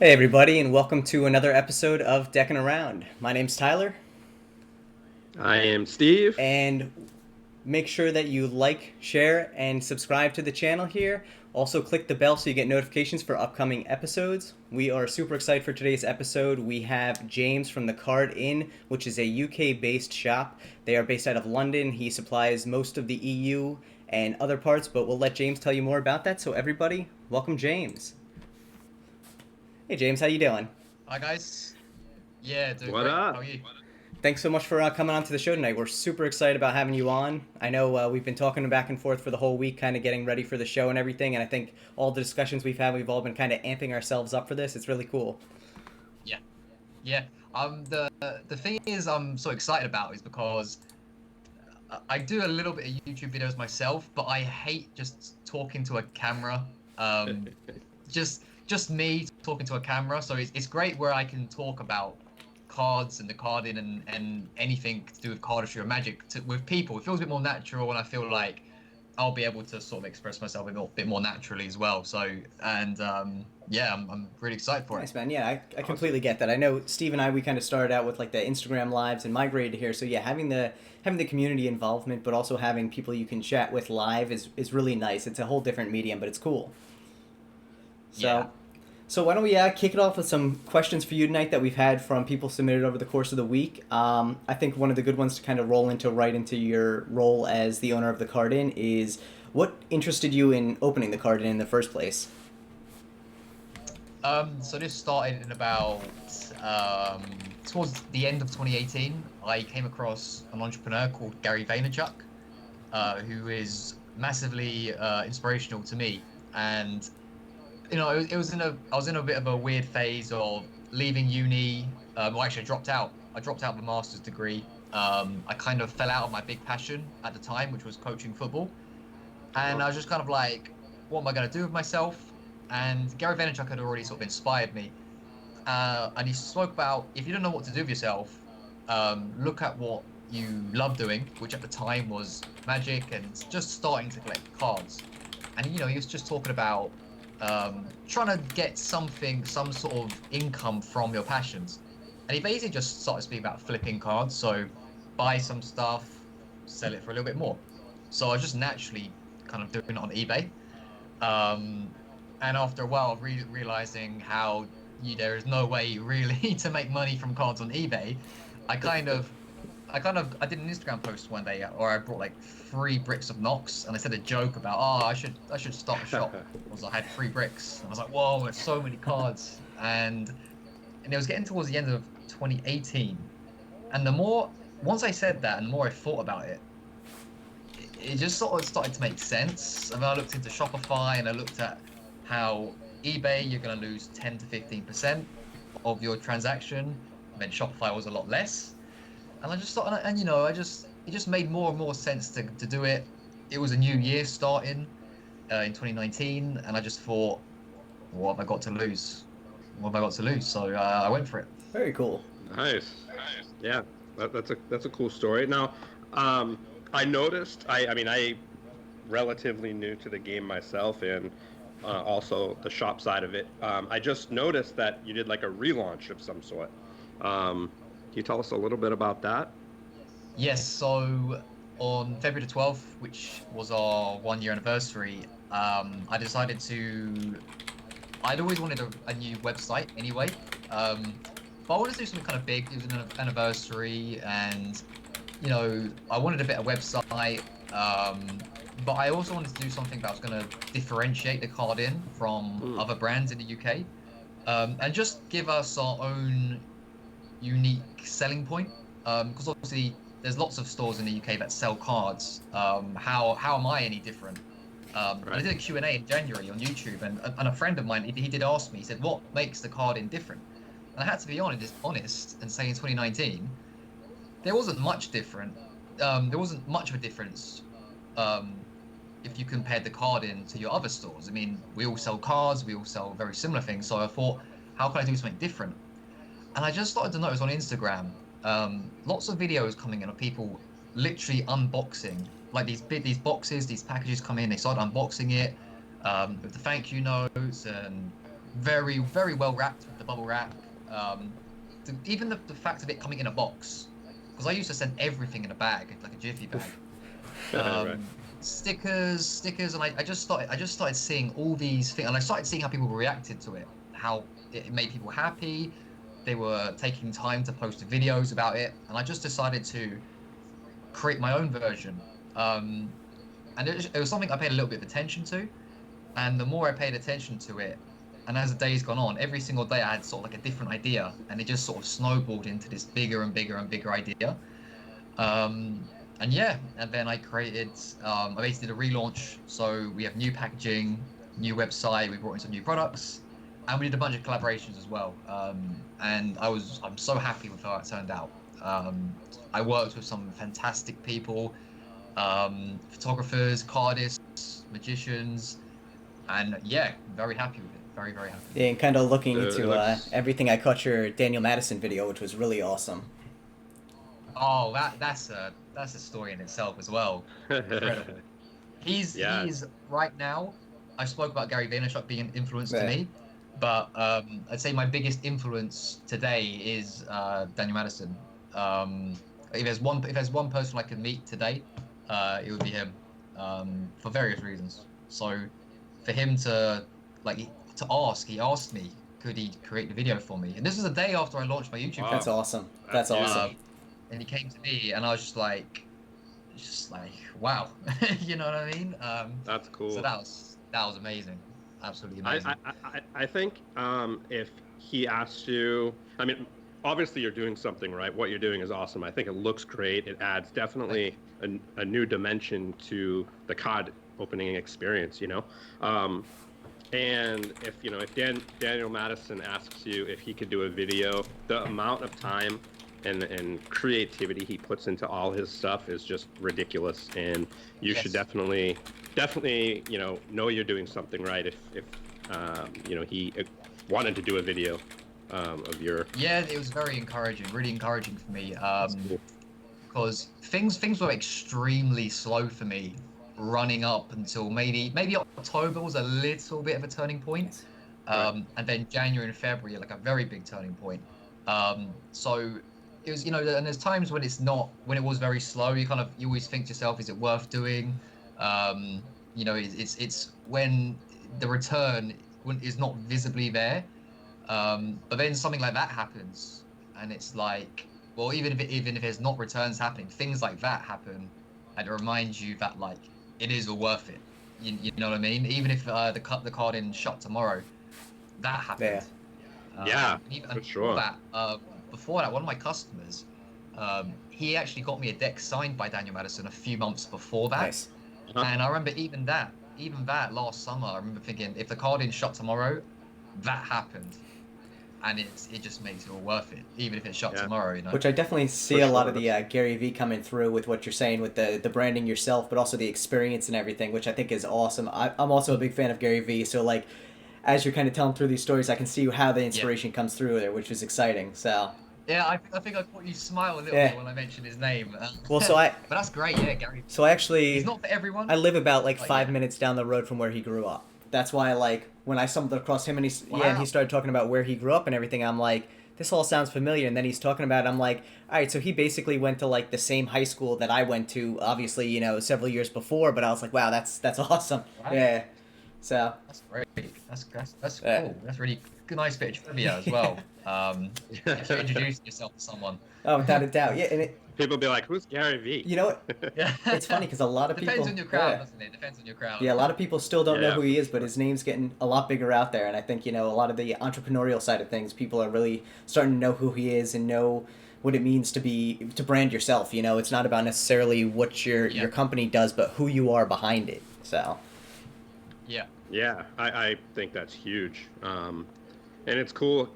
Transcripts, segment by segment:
Hey everybody, and welcome to another episode of Deckinaround. My name's Tyler, I am Steve. and make sure that you like, share, and subscribe to the channel here. Also, click the bell so you get notifications for upcoming episodes. We are super excited for today's episode. We have James from the Card Inn, which is a UK-based shop. They are based out of London. He supplies most of the EU and other parts, but we'll let James tell you more about that. So everybody, welcome James. Hey James, how you doing? Hi guys. Yeah, doing What great. How up? are you? Thanks so much for coming on to the show tonight. We're super excited about having you on. I know we've been talking back and forth for the whole week, kind of getting ready for the show and everything. And I think all the discussions we've had, we've all been kind of amping ourselves up for this. It's really cool. Yeah, yeah. The thing is, I'm so excited about is because I do a little bit of YouTube videos myself, but I hate just talking to a camera. Um, just me talking to a camera. So it's great where I can talk about cards and the carding and anything to do with cardistry or magic with people. It feels a bit more natural, and I feel like I'll be able to sort of express myself a bit more naturally as well. So, and yeah, I'm really excited for it. Nice, man. Yeah, I Awesome. completely get that. I know Steve and I, we kind of started out with like the Instagram lives and migrated to here. So yeah, having the community involvement, but also having people you can chat with live is really nice. It's a whole different medium, but it's cool. Yeah. So So why don't we kick it off with some questions for you tonight that we've had from people submitted over the course of the week. I think one of the good ones to kind of roll into right into your role as the owner of the Card Inn is what interested you in opening the Card Inn in the first place? So this started in about um, towards the end of 2018. I came across an entrepreneur called Gary Vaynerchuk, who is massively inspirational to me. And it was I was in a bit of a weird phase of leaving uni. Well, actually, I dropped out. I dropped out of a master's degree. I kind of fell out of my big passion at the time, which was coaching football. And Oh, I was just kind of like, what am I going to do with myself? And Gary Vaynerchuk had already sort of inspired me. And he spoke about if you don't know what to do with yourself, look at what you love doing, which at the time was magic and just starting to collect cards. And he was just talking about trying to get some sort of income from your passions. And he basically just started speaking about flipping cards. So buy some stuff, sell it for a little bit more. So I was just naturally kind of doing it on eBay. Um, and after a while, realizing how there is no way really to make money from cards on eBay, I kind of, I did an Instagram post one day, or I brought like 3 bricks of Nox, and I said a joke about, oh, I should start a shop. Was I had 3 bricks, and I was like, whoa, there's so many cards, and it was getting towards the end of 2018, and the more once I said that, and the more I thought about it, it just sort of started to make sense. And I looked into Shopify and I looked at how eBay, you're going to lose 10 to 15% of your transaction. And then Shopify was a lot less. And I just thought, and it just made more and more sense to do it. It was a new year starting in 2019. And I just thought, what have I got to lose? What have I got to lose? So I went for it. Very cool. nice. Yeah, that's a cool story. Now, um, I noticed. I mean, I relatively new to the game myself, and also the shop side of it. I just noticed that you did like a relaunch of some sort. Can you tell us a little bit about that? Yes, so on February the 12th, which was our 1 year anniversary, I decided to. I'd always wanted a new website anyway, but I wanted to do something kind of big. It was an anniversary, and I wanted a better website, but I also wanted to do something that was going to differentiate the card in from Hmm. other brands in the UK, and just give us our own unique selling point. Because obviously there's lots of stores in the UK that sell cards. How am I any different? And I Right. did a Q&A in January on YouTube, and a friend of mine, he did ask me, he said, what makes the card in different? And I had to be honest and say in 2019, there wasn't much different. There wasn't much of a difference um, if you compared the card in to your other stores. I mean, we all sell cards, we all sell very similar things. So I thought, how can I do something different? And I just started to notice on Instagram, lots of videos coming in of people literally unboxing like these boxes, these packages come in. They start unboxing it with the thank you notes and very, very well wrapped with the bubble wrap. Even the fact of it coming in a box, because I used to send everything in a bag, like a jiffy bag. Right. Stickers, and I just started seeing all these things, and I started seeing how people reacted to it, how it made people happy. They were taking time to post videos about it, and I just decided to create my own version. And it was something I paid a little bit of attention to, and the more I paid attention to it, and as the days gone on, every single day I had sort of like a different idea, and it just sort of snowballed into this bigger and bigger and bigger idea. And yeah, and then I created, I basically did a relaunch. So we have new packaging, new website, we brought in some new products, and we did a bunch of collaborations as well. And I'm so happy with how it turned out. I worked with some fantastic people, photographers, cardists, magicians, and yeah, very happy with it. Very, very happy. Yeah, and kind of looking into looks- everything. I caught your Daniel Madison video, which was really awesome. Oh, that's a story in itself as well. Incredible. He's right now. I spoke about Gary Vaynerchuk being an influence to me, but I'd say my biggest influence today is Daniel Madison. If there's one person I could meet today, it would be him, for various reasons. So for him to he asked me, could he create the video for me? And this was a day after I launched my YouTube channel. That's awesome. That's awesome. And he came to me, and I was just like, wow, you know what I mean? That's cool. So that was amazing, absolutely amazing. I think if he asked you, I mean, obviously you're doing something right. What you're doing is awesome. I think it looks great. It adds definitely a new dimension to the card opening experience, you know. And if Daniel Madison asks you if he could do a video, the amount of time and creativity he puts into all his stuff is just ridiculous. And you should definitely know you're doing something right if he wanted to do a video of your. Yeah, it was very encouraging, really encouraging for me. Because things were extremely slow for me running up until maybe October was a little bit of a turning point, and then January and February like a very big turning point. So it was, and there's times when it was very slow. You always think to yourself, is it worth doing? It's when the return is not visibly there. But then something like that happens, and it's like, well, even if there's not returns happening, things like that happen, and it reminds you that like it is all worth it. You know what I mean? Even if the card didn't shut tomorrow, that happened. For sure. Before that, one of my customers, he actually got me a deck signed by Daniel Madison a few months before that. Nice. And I remember even that last summer, I remember thinking, if the card didn't shut tomorrow, that happened. And it just makes it all worth it, even if it shut tomorrow, you know. Which I definitely see a lot of the Gary V coming through with what you're saying with the branding yourself, but also the experience and everything, which I think is awesome. I'm also a big fan of Gary V, so like, as you're kind of telling through these stories, I can see how the inspiration comes through there, which is exciting. So. Yeah, I think I caught you smile a little bit when I mentioned his name. Well, but that's great, Gary. So I actually. He's not for everyone. I live about like 5 minutes down the road from where he grew up. That's why, like, when I stumbled across him and he started talking about where he grew up and everything, I'm like, this all sounds familiar. And then he's talking about it, I'm like, all right, so he basically went to like the same high school that I went to, obviously, several years before. But I was like, wow, that's awesome. Wow. Yeah. So. That's great. That's cool. That's really good, nice bit of trivia as well. If you're introducing yourself to someone. Oh, without a doubt. Yeah, and people be like, who's Gary V? You know what? It's funny because a lot of people. Depends on your crowd, doesn't it? Depends on your crowd. Yeah, a lot of people still don't know who he is, but his name's getting a lot bigger out there. And I think, a lot of the entrepreneurial side of things, people are really starting to know who he is and know what it means to brand yourself. It's not about necessarily what your company does, but who you are behind it. So. Yeah. Yeah, I think that's huge. And it's cool,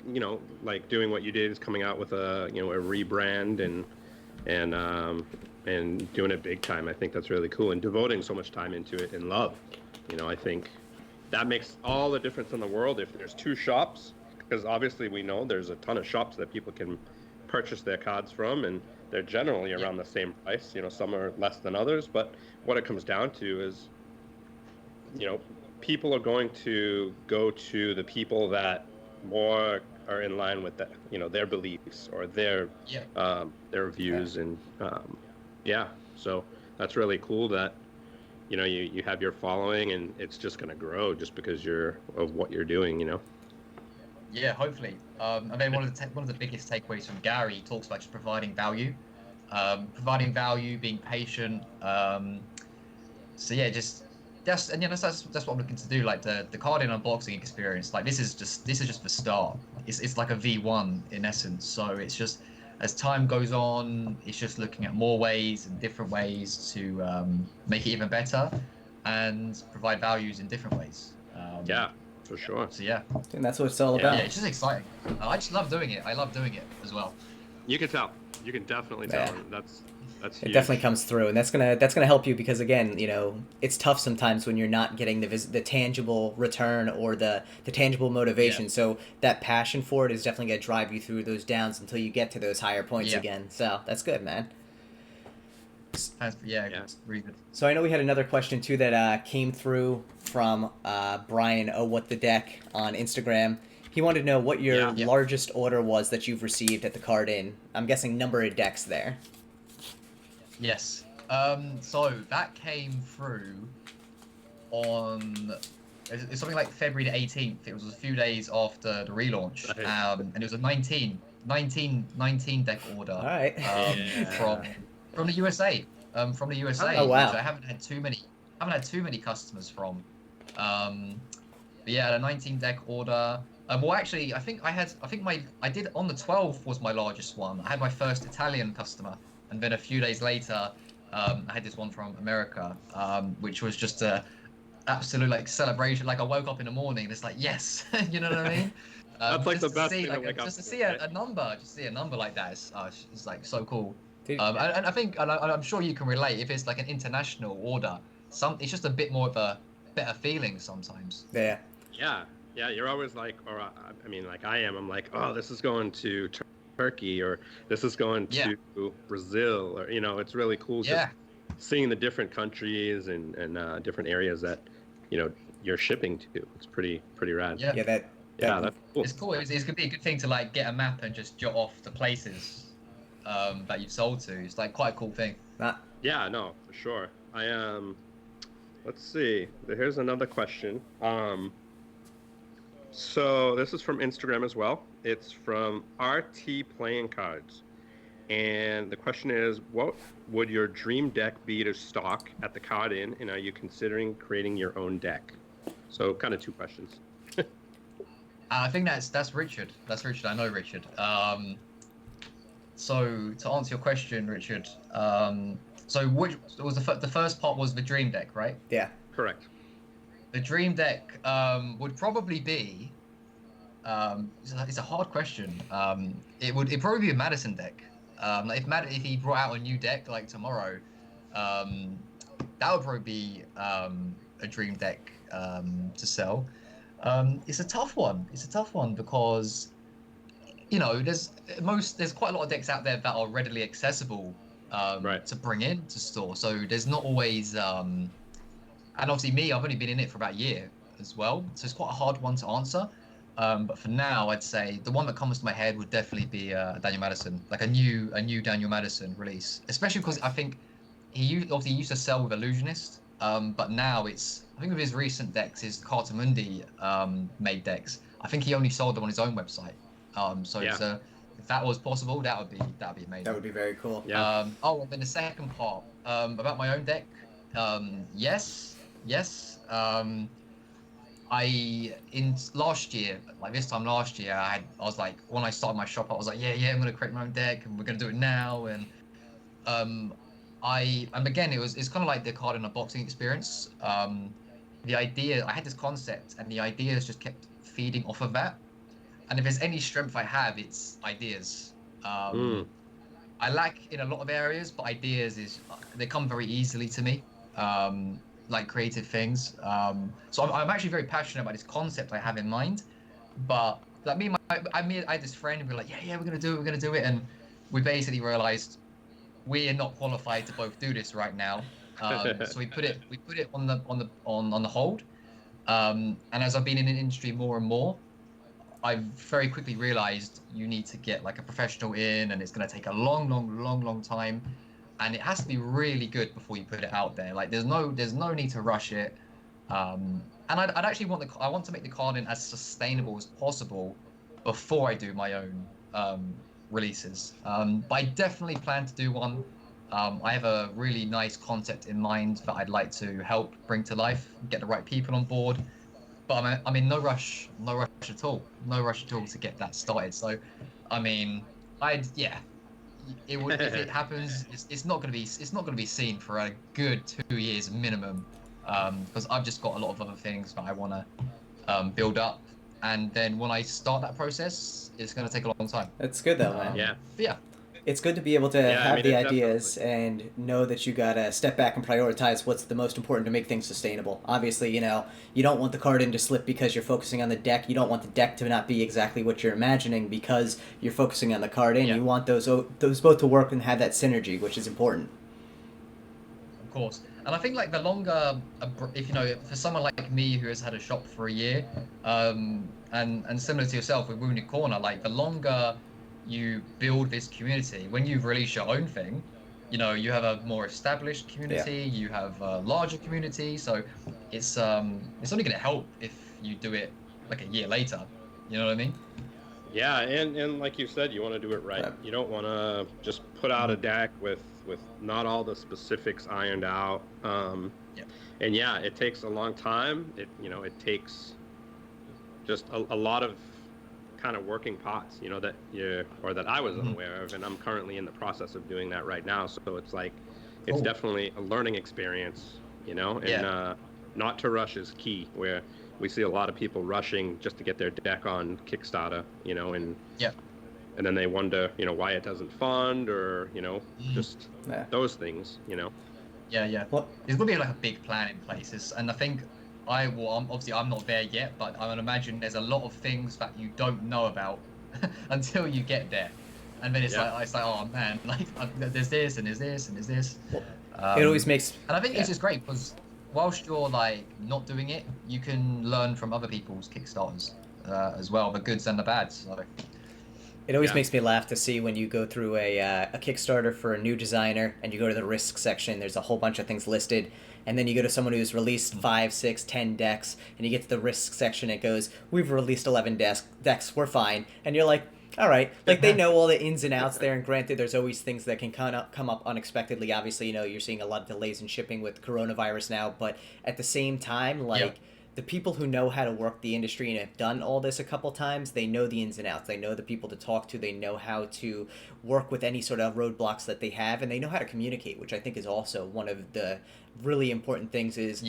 like doing what you did is coming out with a rebrand and doing it big time. I think that's really cool, and devoting so much time into it and love. I think that makes all the difference in the world. If there's two shops, because obviously we know there's a ton of shops that people can purchase their cards from, and they're generally around the same price. Some are less than others, but what it comes down to is, people are going to go to the people that more are in line with that, their beliefs or their views, and yeah. So that's really cool that you have your following, and it's just going to grow just because of what you're doing. Yeah, hopefully. And then one of the biggest takeaways from Gary, he talks about just providing value, being patient. So yeah, that's what I'm looking to do. Like the carding unboxing experience, like this is just the start. It's like a V1 in essence. So it's just as time goes on, it's just looking at more ways and different ways to make it even better and provide values in different ways. Yeah, for sure. So yeah, And that's what it's all yeah, about. it's just exciting. I just love doing it. I love doing it as well. You can tell. You can definitely tell. That's It huge. definitely comes through, and that's gonna help you because again, it's tough sometimes when you're not getting the tangible return or the tangible motivation. Yeah. So that passion for it is definitely gonna drive you through those downs until you get to those higher points Yeah. again. So that's good, man. Yeah, it's really good. So I know we had another question too that came through from Brian. Oh, what the deck on Instagram. He wanted to know what your largest order was that you've received at the card in. I'm guessing number of decks there. Yes. So that came through on it's something like February the 18th. It was a few days after the relaunch. And it was a 19 deck order. All right. From the USA. From the USA. Oh wow. Which I haven't had too many customers from. But yeah, the 19 deck order. Well, actually, I think I did on the 12th was my largest one. I had my first Italian customer, and then a few days later, I had this one from America, which was just a absolute like celebration. Like I woke up in the morning, and it's like yes, you know what I mean? That's like the best thing to wake up. Just to see a number, like that, it's like so cool. Dude. And I think, and I'm sure you can relate. If it's like an international order, it's just a bit more of a better feeling sometimes. Yeah. Yeah, you're always like, or I mean, like I am. I'm like, oh, this is going to Turkey, or this is going to Brazil, or it's really cool just seeing the different countries and different areas that you're shipping to. It's pretty rad. Yeah, that's cool. It's cool. It's gonna be a good thing to like get a map and just jot off the places that you've sold to. It's like quite a cool thing. Yeah, no, for sure. Let's see. Here's another question. So this is from Instagram as well. It's from RT Playing Cards. And the question is, what would your dream deck be to stock at the card in, and are you considering creating your own deck? So kind of two questions. I think that's Richard. That's Richard. I know Richard. So to answer your question, Richard, so which was the first part was the dream deck, right? Yeah. Correct. The dream deck would probably be. It's a hard question. It'd probably be a Madison deck. If he brought out a new deck like tomorrow, that would probably be a dream deck to sell. It's a tough one. Because there's quite a lot of decks out there that are readily accessible to bring in to store. So there's not always and obviously me, I've only been in it for about a year as well, so it's quite a hard one to answer. But for now, I'd say the one that comes to my head would definitely be Daniel Madison, like a new Daniel Madison release, especially because I think he used to sell with Illusionist, but now I think with his recent decks, his Cartamundi made decks, I think he only sold them on his own website. If that was possible, that would be amazing. That would be very cool. Yeah. And then the second part about my own deck, yes. Last year, like this time last year, I was like, when I started my shop, I was like, I'm gonna create my own deck, and we're gonna do it now. And again, it's kind of like the card in a boxing experience. The idea, I had this concept, and the ideas just kept feeding off of that. And if there's any strength I have, it's ideas. I lack in a lot of areas, but ideas they come very easily to me. Like creative things. So I'm actually very passionate about this concept I have in mind. But like I had this friend and we're like, we're gonna do it, and we basically realized we are not qualified to both do this right now. So we put it on the hold. And as I've been in the industry more and more, I've very quickly realized you need to get like a professional in, and it's going to take a long time, and it has to be really good before you put it out there. Like there's no need to rush it. And I'd actually I want to make the card in as sustainable as possible before I do my own releases. But I definitely plan to do one. I have a really nice concept in mind that I'd like to help bring to life, get the right people on board. But I'm in no rush at all, no rush at all to get that started. So, I mean, it would if it happens, it's not gonna be seen for a good 2 years minimum, because I've just got a lot of other things that I want to build up, and then when I start that process, it's gonna take a long time. That's good though, man. Yeah. But yeah. It's good to be able to have the ideas definitely. and know that you gotta step back and prioritize what's the most important to make things sustainable. Obviously, you know, you don't want the card in to slip because you're focusing on the deck. You don't want the deck to not be exactly what you're imagining because you're focusing on the card in. Yeah. You want those both to work and have that synergy, which is important. Of course. And I think like the longer, if you know, for someone like me who has had a shop for a year, and similar to yourself with Wounded Corner, like the longer you build this community, when you release your own thing, you know, you have a more established community, you have a larger community, so it's only going to help if you do it like a year later. You know what I mean? Yeah, and like you said, you want to do it right. Yeah. You don't want to just put out a deck with not all the specifics ironed out. And yeah, it takes a long time. It takes just a lot of kind of working pots, that I was unaware of, and I'm currently in the process of doing that right now. So it's like, it's definitely a learning experience, and not to rush is key, where we see a lot of people rushing just to get their deck on Kickstarter, and then they wonder, why it doesn't fund, or, just those things, Yeah. What? There's going to be like a big plan in place, and I think obviously I'm not there yet, but I would imagine there's a lot of things that you don't know about until you get there, and then it's like, oh man, like there's this and there's this and there's this. It always makes. And I think it's just great because whilst you're like not doing it, you can learn from other people's Kickstarters as well, the goods and the bads. So. It always makes me laugh to see when you go through a Kickstarter for a new designer and you go to the risk section, there's a whole bunch of things listed, and then you go to someone who's released 5, 6, 10 decks, and you get to the risk section, it goes, we've released 11 decks, we're fine. And you're like, all right. Like, they know all the ins and outs there, and granted, there's always things that can come up unexpectedly. Obviously, you're seeing a lot of delays in shipping with coronavirus now, but at the same time, the people who know how to work the industry and have done all this a couple times, they know the ins and outs. They know the people to talk to. They know how to work with any sort of roadblocks that they have, and they know how to communicate, which I think is also one of the really important things is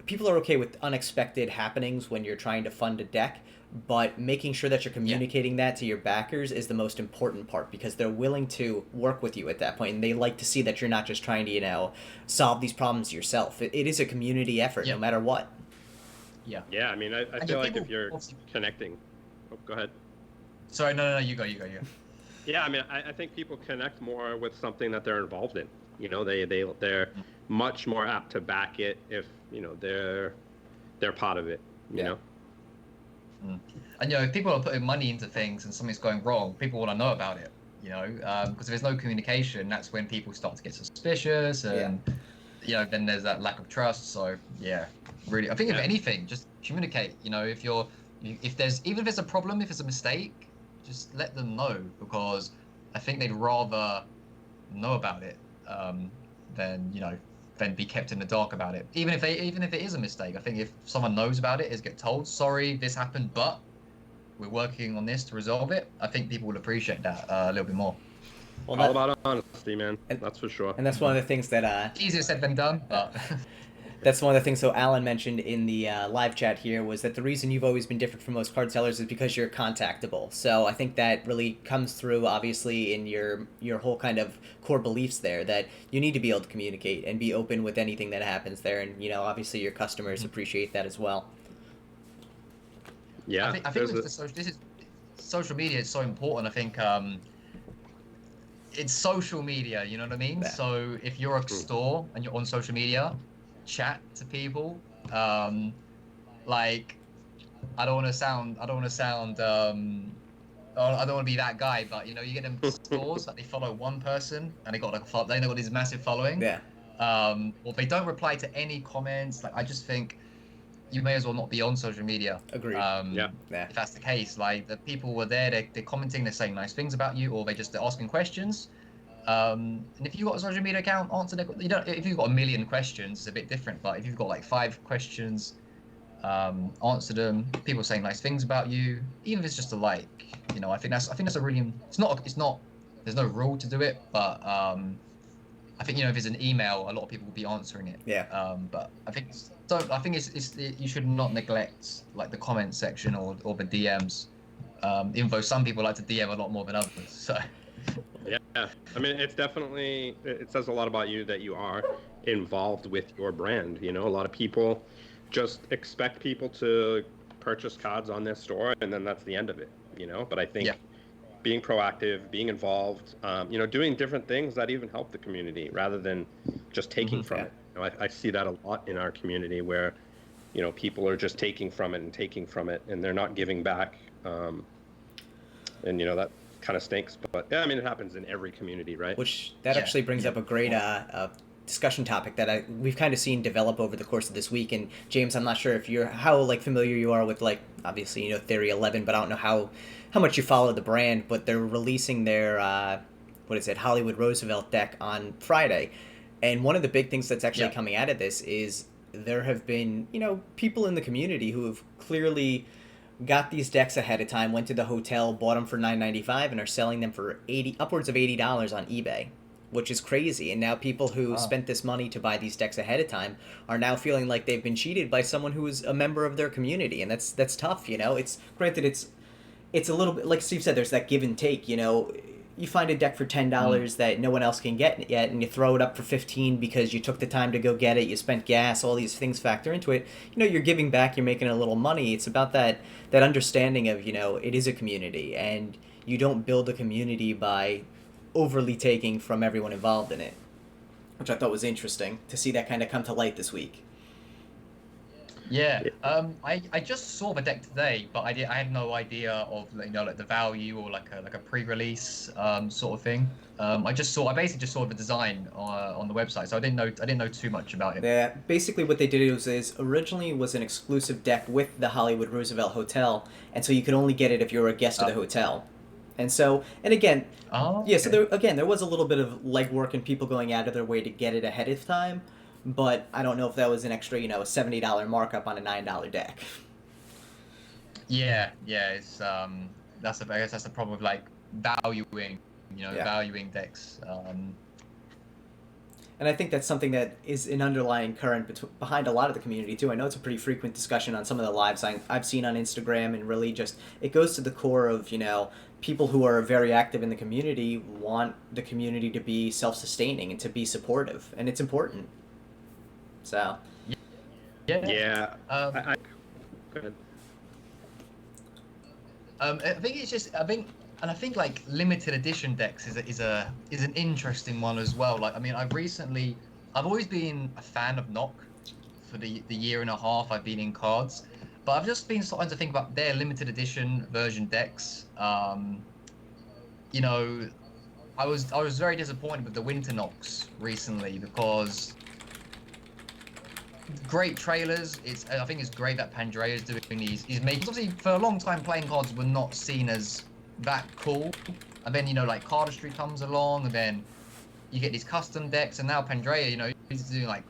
people are okay with unexpected happenings when you're trying to fund a deck, but making sure that you're communicating that to your backers is the most important part, because they're willing to work with you at that point, and they like to see that you're not just trying to, solve these problems yourself. It is a community effort no matter what. Yeah, I mean, I feel like if you're connecting... Oh, go ahead. Sorry, no, you go. Yeah, I mean, I think people connect more with something that they're involved in. They're much more apt to back it if, they're part of it, you know? And, if people are putting money into things and something's going wrong, people want to know about it, because if there's no communication, that's when people start to get suspicious, and, then there's that lack of trust. So, really, I think if anything, just communicate. If there's a problem, if it's a mistake, just let them know, because I think they'd rather know about it than be kept in the dark about it. Even if it is a mistake, I think if someone knows about it, is get told, sorry, this happened, but we're working on this to resolve it. I think people will appreciate that a little bit more. Well, all about honesty, man. That's for sure. And that's one of the things that easier said than done, but that's one of the things. So Alan mentioned in the live chat here was that the reason you've always been different from most card sellers is because you're contactable. So I think that really comes through, obviously, in your whole kind of core beliefs there, that you need to be able to communicate and be open with anything that happens there, and obviously your customers appreciate that as well. Yeah, I think social media is so important. I think it's social media, you know what I mean? So if you're a store and you're on social media, chat to people. like, I don't want to sound, I don't want to be that guy, but you know, you get them stores that they follow one person and they got like they got this massive following. Yeah. Or they don't reply to any comments. Like, I just think you may as well not be on social media. Agreed. Yeah. Yeah. If that's the case, like the people were there, they're commenting, they're saying nice things about you, or they're asking questions. And if you've got a social media account, answer their, you don't. If you've got a million questions, it's a bit different. But if you've got like 5 questions, answer them. People saying nice things about you, even if it's just a like. You know, I think that's a really. It's not. There's no rule to do it, but I think, you know, if it's an email, a lot of people will be answering it. Yeah. But I think you should not neglect like the comment section or the DMs. Even though some people like to DM a lot more than others. So. Yeah, I mean, it's definitely, it says a lot about you that you are involved with your brand. You know, a lot of people just expect people to purchase cards on their store, and then that's the end of it, you know? But I think being proactive, being involved, you know, doing different things that even help the community rather than just taking from it. You know, I see that a lot in our community where, you know, people are just taking from it, and they're not giving back. And, you know, that kind of stinks, but yeah, I mean, it happens in every community, right? Which that actually brings up a great discussion topic that we've kind of seen develop over the course of this week. And James, I'm not sure if how like familiar you are with, like, obviously, you know, Theory 11, but I don't know how much you follow the brand. But they're releasing their Hollywood Roosevelt deck on Friday, and one of the big things that's actually coming out of this is there have been, you know, people in the community who have clearly got these decks ahead of time, went to the hotel, bought them for $9.95, and are selling them for upwards of $80 on eBay, which is crazy. And now people who spent this money to buy these decks ahead of time are now feeling like they've been cheated by someone who is a member of their community, and that's tough. You know, it's granted it's a little bit like Steve said. There's that give and take. You know, you find a deck for $10 that no one else can get yet, and you throw it up for $15 because you took the time to go get it, you spent gas, all these things factor into it. You know, you're giving back, you're making a little money. It's about that understanding of, you know, it is a community, and you don't build a community by overly taking from everyone involved in it, which I thought was interesting to see that kind of come to light this week. Yeah, I just saw the deck today, but I had no idea of, you know, like the value or like a pre-release sort of thing. I basically just saw the design on the website, so I didn't know too much about it. Yeah, basically what they did is originally was an exclusive deck with the Hollywood Roosevelt Hotel, and so you could only get it if you were a guest of the hotel. And so, and again, so there was a little bit of legwork and people going out of their way to get it ahead of time. But I don't know if that was an extra, you know, a $70 markup on a $9 deck. Yeah, it's I guess that's the problem with like valuing decks. And I think that's something that is an underlying current behind a lot of the community too. I know it's a pretty frequent discussion on some of the lives I've seen on Instagram, and really just it goes to the core of, you know, people who are very active in the community want the community to be self-sustaining and to be supportive, and it's important. So, yeah. Go ahead. I think like limited edition decks is an interesting one as well. Like, I mean, I've always been a fan of Knock for the year and a half I've been in cards, but I've just been starting to think about their limited edition version decks. You know, I was very disappointed with the Winter Knocks recently because. Great trailers. I think it's great that Pandrea is doing these. He's making, obviously, for a long time playing cards were not seen as that cool, and then, you know, like cardistry comes along, and then you get these custom decks, and now Pandrea, you know, he's doing like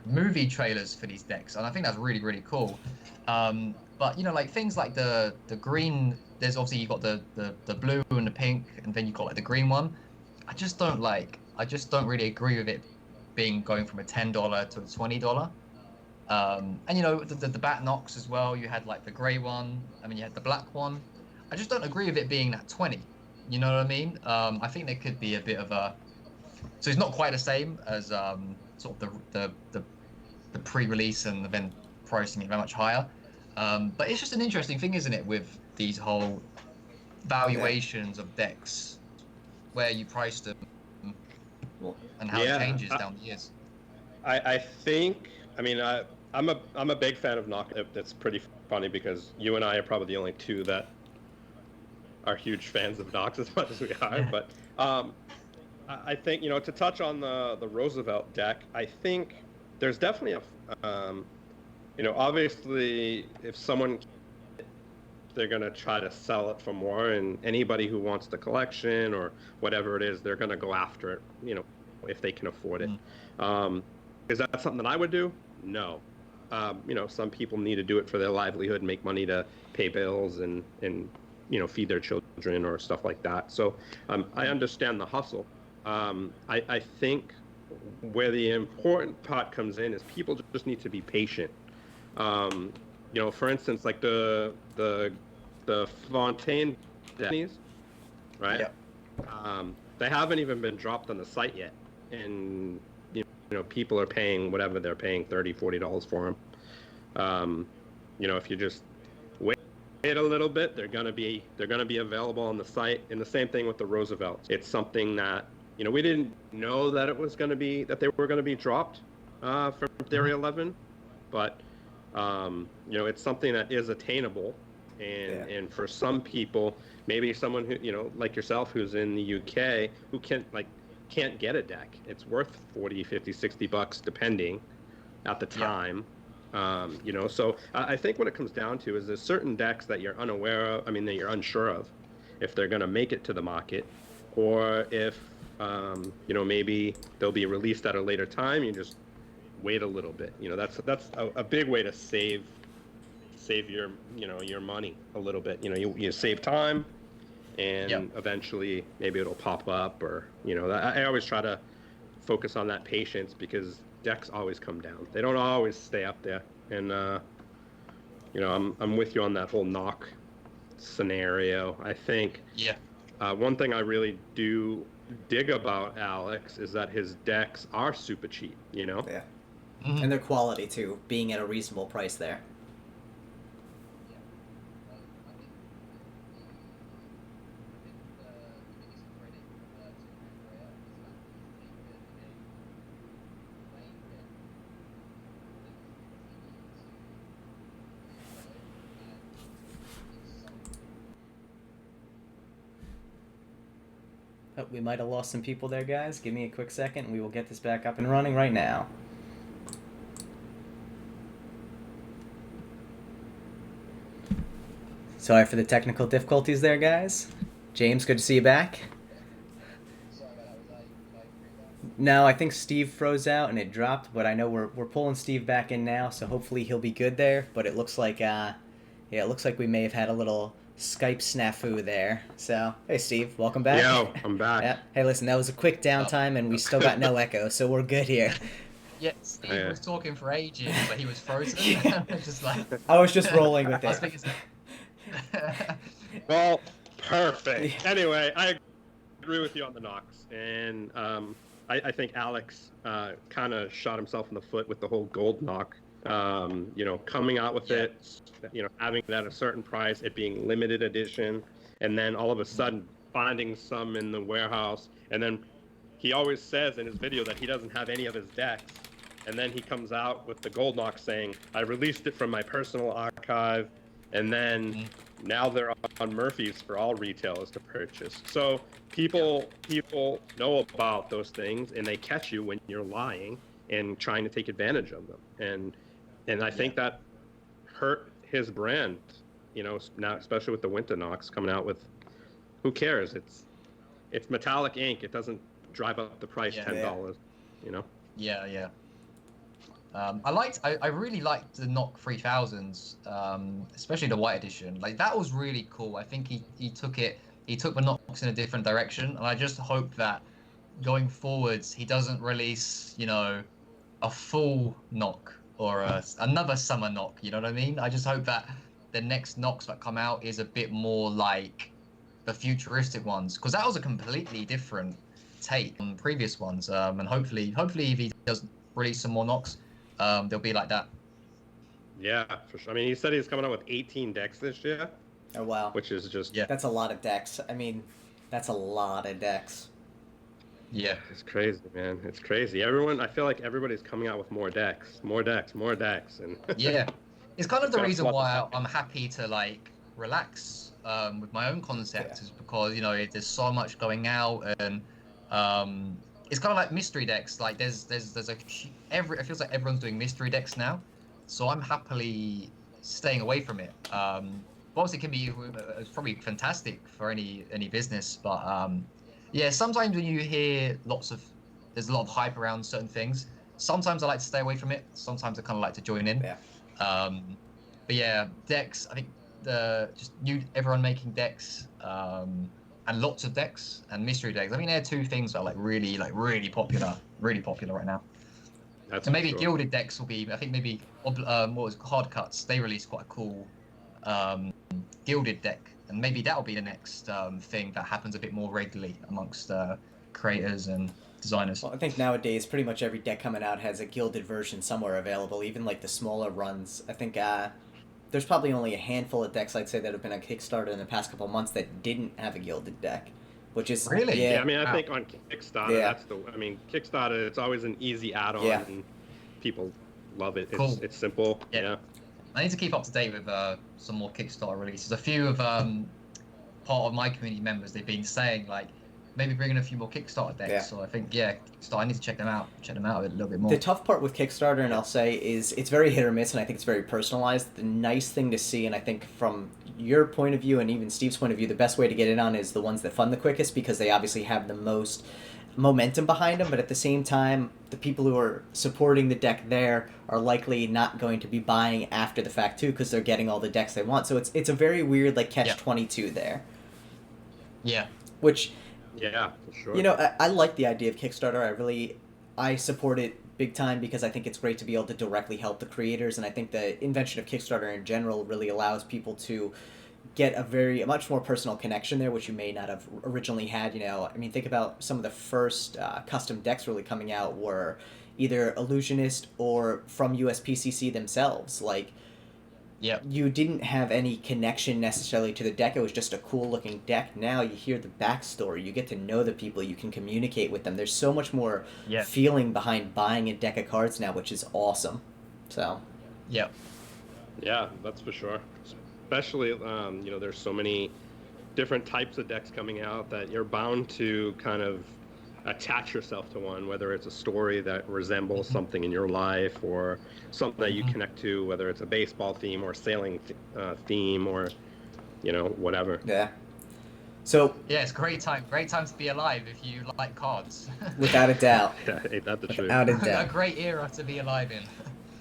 movie trailers for these decks, and I think that's really, really cool. But, you know, like things like the green. There's obviously you've got the blue and the pink, and then you've got like the green one. I just don't really agree with it going from a $10 to a $20. And, you know, the Bat Knocks as well. You had like the grey one. I mean, you had the black one. I just don't agree with it being that 20. You know what I mean? I think there could be a bit of a. So it's not quite the same as sort of the pre-release and then pricing it very much higher. But it's just an interesting thing, isn't it, with these whole valuations of decks, where you price them. And how it changes down the years. I think, I mean, I'm a big fan of Knock. That's pretty funny because you and I are probably the only two that are huge fans of Knox as much as we are. Yeah. But I think, to touch on the Roosevelt deck, I think there's definitely obviously if someone, they're going to try to sell it for more, and anybody who wants the collection or whatever it is, they're going to go after it, if they can afford it. Is that something that I would do? No. Some people need to do it for their livelihood, make money to pay bills and feed their children or stuff like that. So I understand the hustle. I think where the important part comes in is people just need to be patient. For instance, like the Fontaine Denny's, right? Yeah. They haven't even been dropped on the site yet, and people are paying whatever they're paying, $30-$40 for them. If you just wait a little bit, they're gonna be available on the site. And the same thing with the Roosevelt. It's something that we didn't know that they were gonna be dropped from Theory 11, but it's something that is attainable. And for some people, maybe someone who like yourself who's in the UK who can't get a deck. It's worth 40, 50, 60 bucks depending at the time. So I think what it comes down to is there's certain decks that you're that you're unsure of if they're going to make it to the market, or if maybe they'll be released at a later time. You just wait a little bit. That's a big way to save your your money a little bit. You save time, and eventually maybe it'll pop up, or I always try to focus on that patience, because decks always come down. They don't always stay up there. And I'm with you on that whole knock scenario. I think one thing I really do dig about Alex is that his decks are super cheap, Yeah. And their quality too, being at a reasonable price there. Oh, we might have lost some people there, guys. Give me a quick second, and we will get this back up and running right now. Sorry for the technical difficulties there, guys. James, good to see you back. No, I think Steve froze out and it dropped, but I know we're pulling Steve back in now, so hopefully he'll be good there. But it looks like it looks like we may have had a little Skype snafu there. So, hey Steve, welcome back. Yo, I'm back. Yeah. Hey, listen, that was a quick downtime, and we still got no echo, so we're good here. Yeah, Steve was talking for ages, but he was frozen. Just like I was just rolling with I was it. thinking, Well, perfect. Anyway, I agree with you on the Knox, and I think Alex kind of shot himself in the foot with the whole gold knock. Coming out with it, having it at a certain price, it being limited edition, and then all of a sudden finding some in the warehouse. And then he always says in his video that he doesn't have any of his decks, and then he comes out with the gold knock saying, I released it from my personal archive, and then now they're on Murphy's for all retailers to purchase. So people know about those things, and they catch you when you're lying and trying to take advantage of them. And I think that hurt his brand, now especially with the Winter Knox coming out with, who cares? It's metallic ink. It doesn't drive up the price $10. Yeah. I really liked the Knock 3000s, especially the white edition. Like, that was really cool. I think he took the Knocks in a different direction, and I just hope that going forwards he doesn't release, a full Knock or another summer Knock. You know what I mean? I just hope that the next Knocks that come out is a bit more like the futuristic ones, because that was a completely different take on previous ones. And hopefully if he does release some more Knocks, they'll be like that. Yeah, for sure. I mean, he said he's coming out with 18 decks this year. Oh wow. Which is just That's a lot of decks. I mean, that's a lot of decks. Yeah. It's crazy, man. It's crazy. I feel like everybody's coming out with more decks, and Yeah. It's kind of just the gotta reason flood the why market. I'm happy to like relax with my own Yeah. concept, is because there's so much going out, and um, it's kind of like mystery decks. Like there's it feels like everyone's doing mystery decks now, so I'm happily staying away from it. But obviously, it can be it's probably fantastic for any business, but yeah, sometimes when you hear there's a lot of hype around certain things. Sometimes I like to stay away from it. Sometimes I kind of like to join in. Yeah. Um, but yeah, decks. I think the just new everyone making decks, and lots of decks and mystery decks. I mean, they're two things that are really popular right now. That's And for maybe sure. gilded decks will be. I think maybe what was it, hard cuts. They released quite a cool um, gilded deck, and maybe that'll be the next thing that happens a bit more regularly amongst creators and designers. Well, I think nowadays pretty much every deck coming out has a gilded version somewhere available. Even like the smaller runs. I think there's probably only a handful of decks I'd say that have been on Kickstarter in the past couple months that didn't have a gilded deck, which is Really? Yeah, yeah, I mean, I Wow. think on Kickstarter, yeah, Kickstarter, it's always an easy add-on, yeah. and people love it. Cool. It's simple. Yeah. Yeah. I need to keep up to date with some more Kickstarter releases. A few of part of my community members, they've been saying like maybe bring in a few more Kickstarter decks. Yeah. So I think Kickstarter, I need to check them out. Check them out a little bit The more. tough part with Kickstarter, and I'll say, is it's very hit or miss, and I think it's very personalized. The nice thing to see, and I think from your point of view and even Steve's point of view, the best way to get in on is the ones that fund the quickest because they obviously have the most momentum behind them. But at the same time, the people who are supporting the deck there are likely not going to be buying after the fact too because they're getting all the decks they want. So it's a very weird like Yeah. catch-22 there, Yeah. which Yeah, for sure. you know, I like the idea of Kickstarter. I support it big time because I think it's great to be able to directly help the creators, and I think the invention of Kickstarter in general really allows people to get a much more personal connection there, which you may not have originally had. You know, I mean, think about some of the first custom decks really coming out were either Illusionist or from USPCC themselves, like Yeah. you didn't have any connection necessarily to the deck. It was just a cool looking deck. Now you hear the backstory. You get to know the people. You can communicate with them. There's so much more Yeah. feeling behind buying a deck of cards now, which is awesome. So, Yeah. Yeah, that's for sure. Especially, there's so many different types of decks coming out that you're bound to kind of attach yourself to one, whether it's a story that resembles something in your life or something that you connect to, whether it's a baseball theme or sailing theme or, whatever. yeah. So, Yeah. It's great time to be alive if you like cards. without a doubt. Yeah, ain't that the truth? Without a A doubt. great era to be alive in.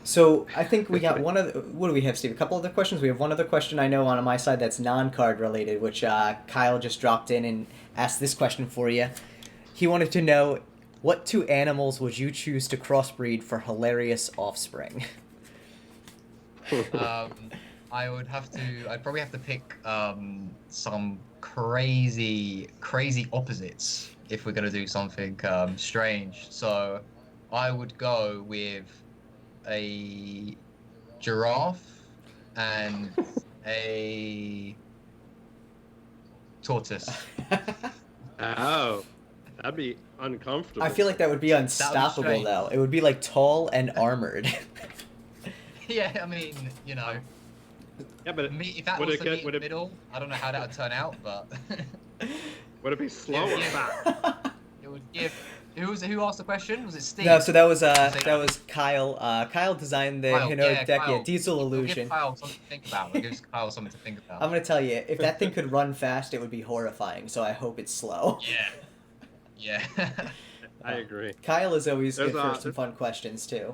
So, I think we got one other. What do we have, Steve? A couple other questions? We have one other question I know on my side that's non card related, which Kyle just dropped in and asked this question for you. He wanted to know, what two animals would you choose to crossbreed for hilarious offspring? I'd probably have to pick some crazy opposites if we're gonna do something strange. So I would go with a giraffe and a tortoise. Oh, that'd be uncomfortable. I feel like that would be unstoppable, strange. though. It would be like tall and armored. Yeah, I mean, Yeah, but if that would was it to get- meet in would the it- middle, I don't know how that would turn out, but would it be slow or Yeah. fast? it would give. Who asked the question? Was it Steve? No, so that was Say- Kyle. Kyle designed the Kyle, Hino deck, Kyle. Diesel It'll Illusion. give Kyle something to think about. It gives Kyle something to think about. I'm gonna tell you, if that thing could run fast, it would be horrifying. So I hope it's slow. Yeah. I agree. Kyle is always There's, good for uh, some fun questions too.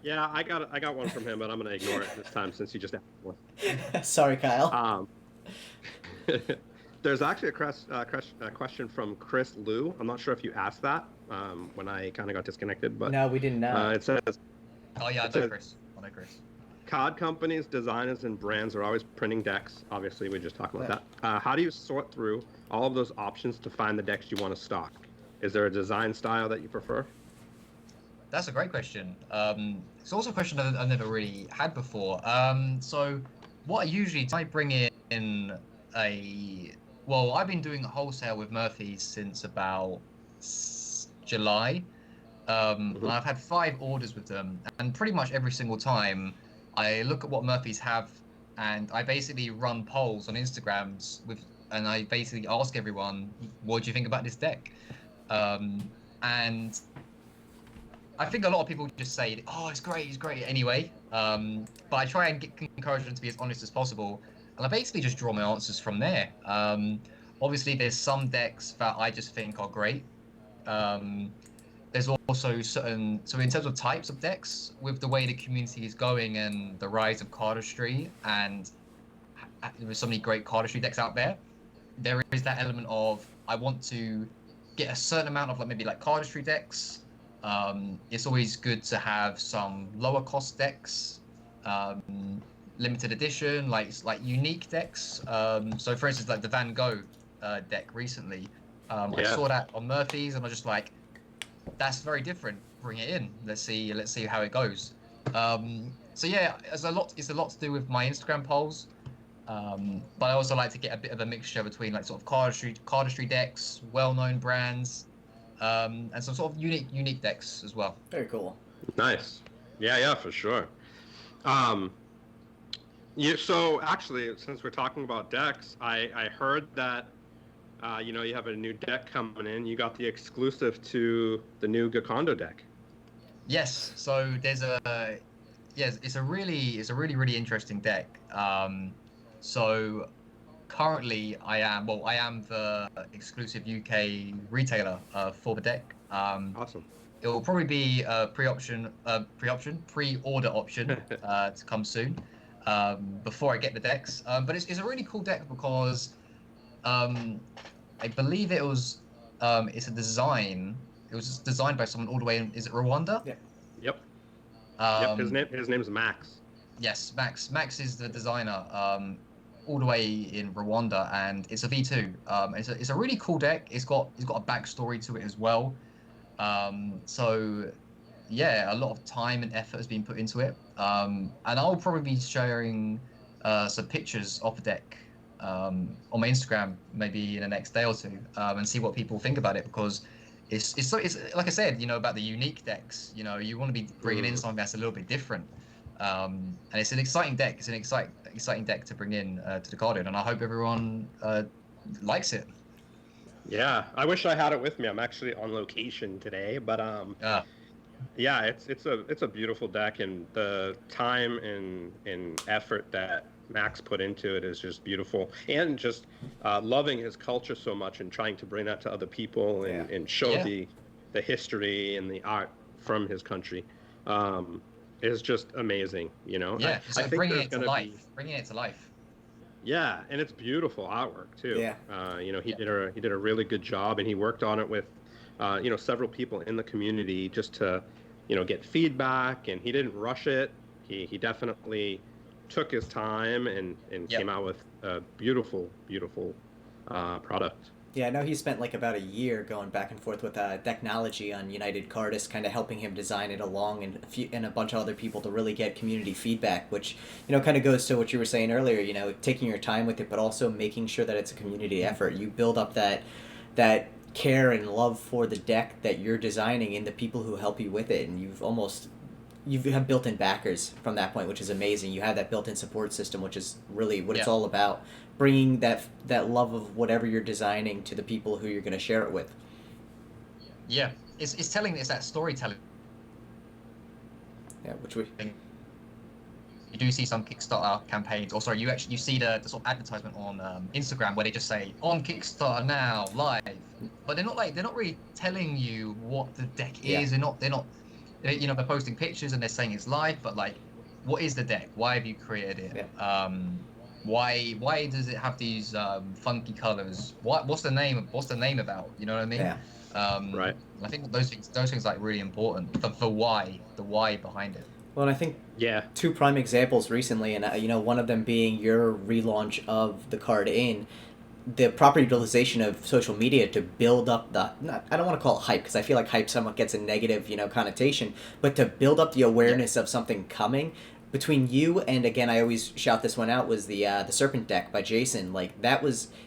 Yeah, I got one from him, but I'm gonna ignore it this time since you just asked one. Sorry, Kyle. There's actually a question from Chris Liu. I'm not sure if you asked that when I kind of got disconnected, but No, we didn't know. it says Oh yeah, I know Chris. card companies, designers, and brands are always printing decks. Obviously, we just talked about that. How do you sort through all of those options to find the decks you want to stock? Is there a design style that you prefer? That's a great question. It's also a question that I've never really had before. So what I usually do, I bring in I've been doing wholesale with Murphy's since about July. And I've had 5 orders with them, and pretty much every single time I look at what Murphys have, and I basically run polls on Instagrams and I basically ask everyone, what do you think about this deck? And I think a lot of people just say, oh, it's great anyway. But I try and encourage them to be as honest as possible. And I basically just draw my answers from there. Obviously, there's some decks that I just think are great. There's also so in terms of types of decks, with the way the community is going and the rise of cardistry, and there's so many great cardistry decks out there, there is that element of, I want to get a certain amount of maybe cardistry decks. It's always good to have some lower cost decks, limited edition, like unique decks. So for instance, the Van Gogh deck recently, I saw that on Murphy's, and I was just like, that's very different. Bring it in. Let's see how it goes. So yeah, it's a lot to do with my Instagram polls. But I also like to get a bit of a mixture between sort of cardistry decks, well-known brands, and some sort of unique decks as well. Very cool. Nice. Yeah, for sure. So actually, since we're talking about decks, I heard that you have a new deck coming in. You got the exclusive to the new Gikondo deck. Yes. So there's it's a really interesting deck. So currently I am the exclusive UK retailer for the deck. Awesome. It will probably be a pre-order option to come soon, before I get the decks. But it's a really cool deck because I believe it's a design. It was designed by someone all the way in, is it Rwanda? Yeah. Yep. His name's Max. Yes, Max is the designer, all the way in Rwanda, and it's a V2. It's a really cool deck. It's got a backstory to it as well. So yeah, a lot of time and effort has been put into it. And I'll probably be sharing some pictures of the deck on my Instagram maybe in the next day or two, and see what people think about it, because it's like I said, about the unique decks. You want to be bringing in something that's a little bit different. And it's an exciting deck. It's an exciting deck to bring in to the Guardian, and I hope everyone likes it. Yeah, I wish I had it with me. I'm actually on location today, but yeah, it's a beautiful deck, and the time and effort that Max put into it is just beautiful, and just loving his culture so much and trying to bring that to other people and show the history and the art from his country. Is just amazing, Yeah, I think bringing it to life. Yeah, and it's beautiful artwork too. Yeah. He did a really good job, and he worked on it with, several people in the community just to, get feedback, and he didn't rush it. He definitely took his time and came out with a beautiful product. Yeah, I know he spent about a year going back and forth with Decknology on United Cardist, kind of helping him design it along, and a bunch of other people to really get community feedback, which kind of goes to what you were saying earlier. Taking your time with it, but also making sure that it's a community effort. You build up that care and love for the deck that you're designing in the people who help you with it, and you have built-in backers from that point, which is amazing. You have that built-in support system, which is really what it's all about. Bringing that love of whatever you're designing to the people who you're going to share it with. Yeah, it's that storytelling. Yeah, which we... You do see some Kickstarter campaigns, or sorry, you see the sort of advertisement on Instagram where they just say on Kickstarter now live, but they're not really telling you what the deck is. They're posting pictures and they're saying it's live, but what is the deck? Why have you created it? Yeah. Why does it have these funky colors? What's the name about? You know what I mean? Yeah. Right. I think those things really important for the why behind it. Well, and I think two prime examples recently, and one of them being your relaunch of the card in, the proper utilization of social media to build up I don't want to call it hype, because I feel like hype somewhat gets a negative connotation, but to build up the awareness of something coming. Between you and, again, I always shout this one out, was the Serpent deck by Jason.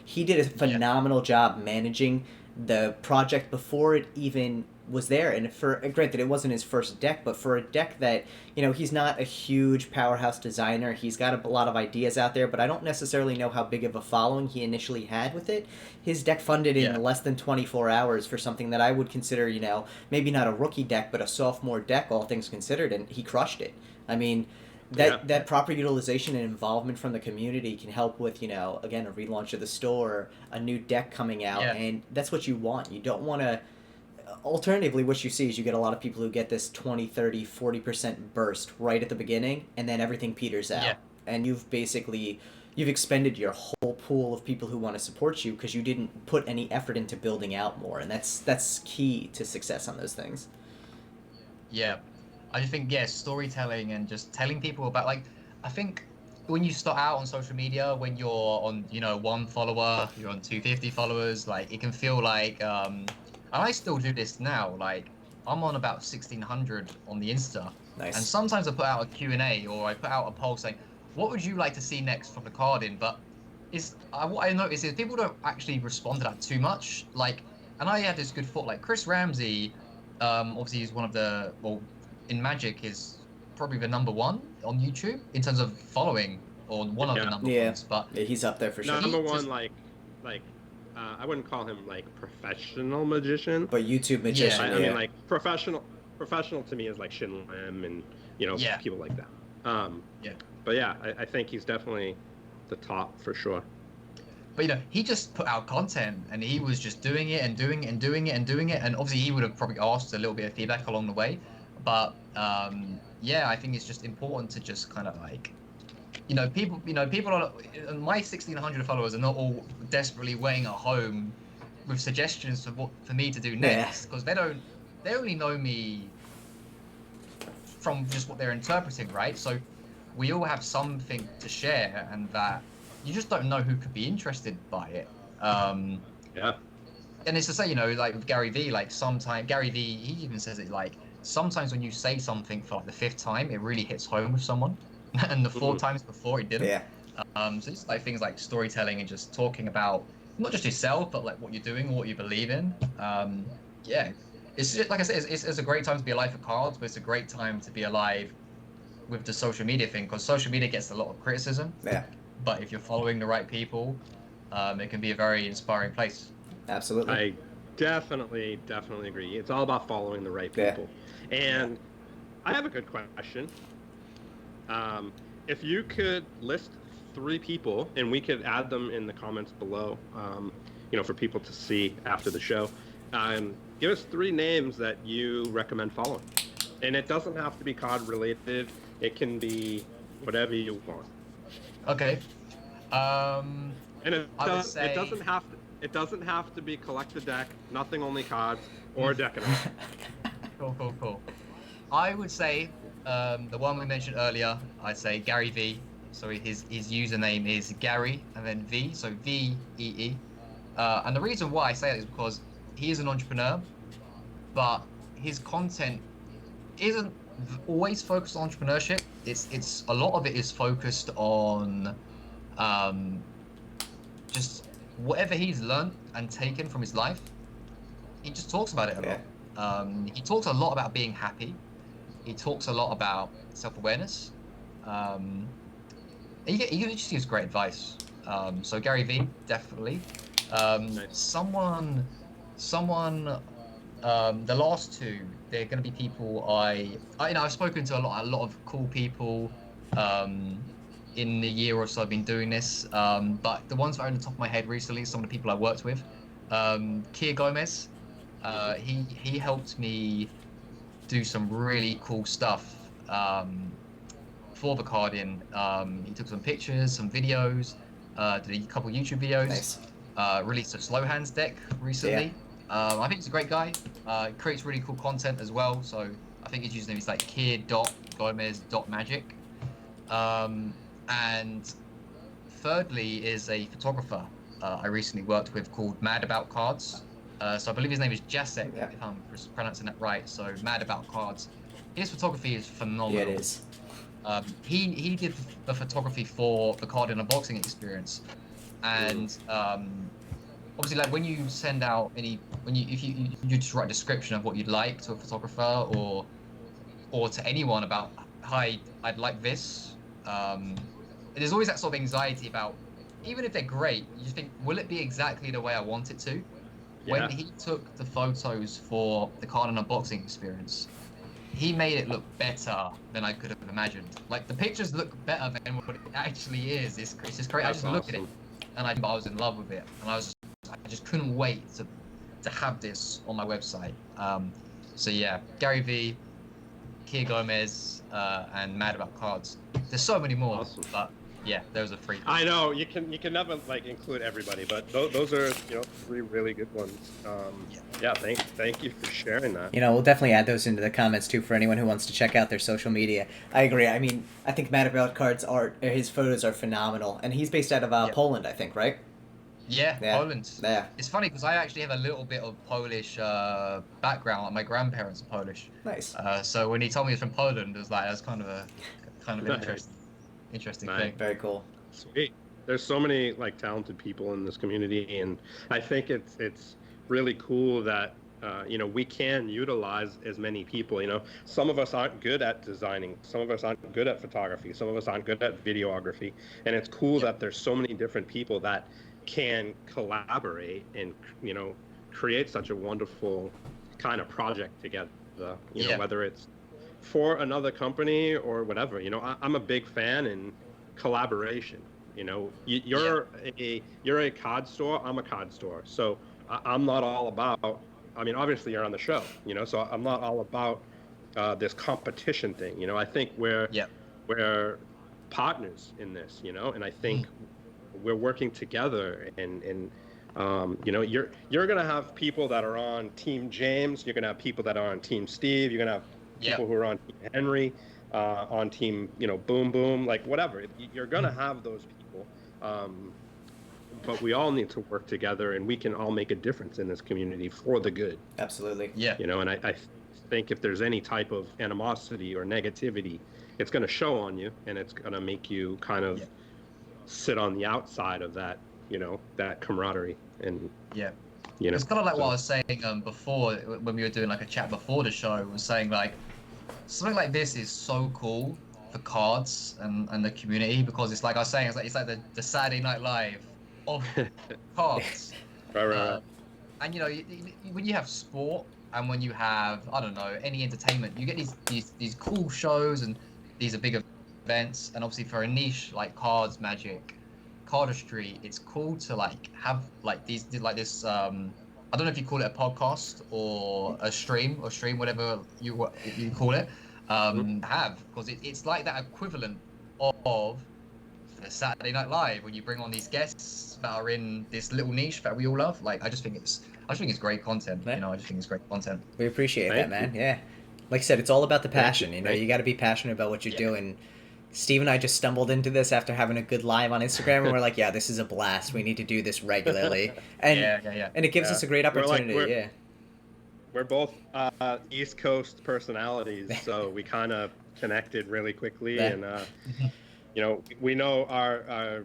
He did a phenomenal job managing the project before it even was there. And for granted, it wasn't his first deck, but for a deck that, you know, he's not a huge powerhouse designer. He's got a lot of ideas out there, but I don't necessarily know how big of a following he initially had with it. His deck funded in less than 24 hours for something that I would consider, you know, maybe not a rookie deck, but a sophomore deck, all things considered, and he crushed it. I mean, that proper utilization and involvement from the community can help with, you know, again, a relaunch of the store, a new deck coming out, and that's what you want. You don't want to... Alternatively, what you see is you get a lot of people who get this 20, 30, 40% burst right at the beginning, and then everything peters out. And you've expended your whole pool of people who want to support you because you didn't put any effort into building out more, and that's key to success on those things. Yeah. I think, storytelling and just telling people about, like, I think when you start out on social media, when you're on, you know, 1 follower, you're on 250 followers, like, it can feel like, and I still do this now, like, I'm on about 1,600 on the Insta. Nice. And sometimes I put out a Q&A or I put out a poll saying, what would you like to see next from the card in? But what I notice is people don't actually respond to that too much. Like, and I had this good thought, like, Chris Ramsey, obviously he's one of the, well, in Magic is probably the #1 on YouTube in terms of following, or one of the number ones. But yeah, he's up there for sure. Number one, like I wouldn't call him like professional magician, but YouTube magician. I mean, like professional to me is like Shin Lim and, you know, people like that. But yeah, I think he's definitely the top for sure. But, you know, he just put out content and he was just doing it and doing it and doing it and doing it. And obviously he would have probably asked a little bit of feedback along the way. But I think it's just important to just kind of like, people are, my 1,600 followers are not all desperately waiting at home with suggestions for me to do next, because they only know me from just what they're interpreting, right? So we all have something to share, and that you just don't know who could be interested by it. And it's to say, like with Gary V, like sometimes Gary V, he even says it like, sometimes when you say something for like the 5th time, it really hits home with someone, and the 4 times before it didn't. So it's like things like storytelling and just talking about not just yourself, but like what you're doing, what you believe in. It's just, like I said, it's a great time to be alive for cards, but it's a great time to be alive with the social media thing, because social media gets a lot of criticism. But if you're following the right people, it can be a very inspiring place. Absolutely. I definitely agree. It's all about following the right people. And I have a good question. If you could list 3 people, and we could add them in the comments below, for people to see after the show, give us 3 names that you recommend following. And it doesn't have to be card related. It can be whatever you want. Okay. And it doesn't have to be collect a deck, nothing only cards, or Deckin. Cool. I would say the one we mentioned earlier, I'd say Gary V. So his username is Gary and then V, so VEE. And the reason why I say that is because he is an entrepreneur, but his content isn't always focused on entrepreneurship. It's a lot of it is focused on just whatever he's learned and taken from his life. He just talks about it a lot. He talks a lot about being happy. He talks a lot about self-awareness. He just gives great advice. So Gary V, definitely. Someone. The last 2, they're going to be people I've spoken to a lot of cool people in the year or so I've been doing this. But the ones that are on the top of my head recently, some of the people I worked with, Kier Gomez, he helped me do some really cool stuff for the card in. He took some pictures, some videos, did a couple YouTube videos. Nice. Released a slow hands deck recently. I think he's a great guy. Creates really cool content as well. So I think his username is like kier.gomez.magic. And thirdly is a photographer I recently worked with called Mad About Cards. So I believe his name is Jacek, if I'm pronouncing that right. So Mad About Cards. His photography is phenomenal. Yeah, it is. He did the photography for the card in unboxing experience, and obviously, like when you send out if you just write a description of what you'd like to a photographer or to anyone about, hi, I'd like this. There's always that sort of anxiety about, even if they're great, you just think, will it be exactly the way I want it to? When Yeah. he took the photos for the Kiernan unboxing experience, he made it look better than I could have imagined. Like the pictures look better than what it actually is. It's just great. I That's just look at it awesome. and I was in love with it, and I just couldn't wait to have this on my website. So yeah, Gary V, Kier Gomez, and Mad About Cards. There's so many more, Awesome. but yeah, those are three. I know you can never like include everybody, but those are three really good ones. Yeah, thank you for sharing that. We'll definitely add those into the comments too for anyone who wants to check out their social media. I agree. I mean, I think Mad About Cards art, his photos are phenomenal, and he's based out of Poland, I think, right? Yeah, Poland. Yeah. It's funny because I actually have a little bit of Polish background. Like my grandparents are Polish. Nice. So when he told me he's from Poland, it was like that's kind of Nice. interesting Nice. thing. Very cool. Sweet. There's so many like talented people in this community, and I think it's really cool that we can utilize as many people. Some of us aren't good at designing, some of us aren't good at photography, some of us aren't good at videography, and it's cool that there's so many different people that can collaborate and create such a wonderful kind of project together. Whether it's for another company or whatever. I'm a big fan in collaboration. You're a card store, I'm a card store, so I'm not all about, I mean, obviously you're on the show, so I'm not all about this competition thing. I think we're partners in this, and I think we're working together, and you're gonna have people that are on Team James, you're gonna have people that are on Team Steve, you're gonna have people who are on Team Henry, on Team Boom Boom, like whatever. You're gonna have those people, but we all need to work together, and we can all make a difference in this community for the good. Absolutely. Yeah. And I think if there's any type of animosity or negativity, it's going to show on you, and it's going to make you kind of sit on the outside of that, that camaraderie. And it's kind of like what I was saying before when we were doing like a chat before the show, was saying like something like this is so cool for cards and the community, because it's like I was saying, it's like the Saturday Night Live of cards. Right. And when you have sport and when you have, I don't know, any entertainment, you get these cool shows, and these are big events. And obviously for a niche like cards, magic, cardistry, it's cool to like have like this I don't know if you call it a podcast or a stream, whatever you call it, because it's like that equivalent of the Saturday Night Live, when you bring on these guests that are in this little niche that we all love. Like I just think it's great content. Yeah. I just think it's great content. We appreciate that, man. Yeah. Like I said, it's all about the passion. you. You got to be passionate about what you're doing. Steve and I just stumbled into this after having a good live on Instagram, and we're like, yeah, this is a blast. We need to do this regularly. And and it gives us a great opportunity. We're both East Coast personalities, so we kind of connected really quickly, and we know our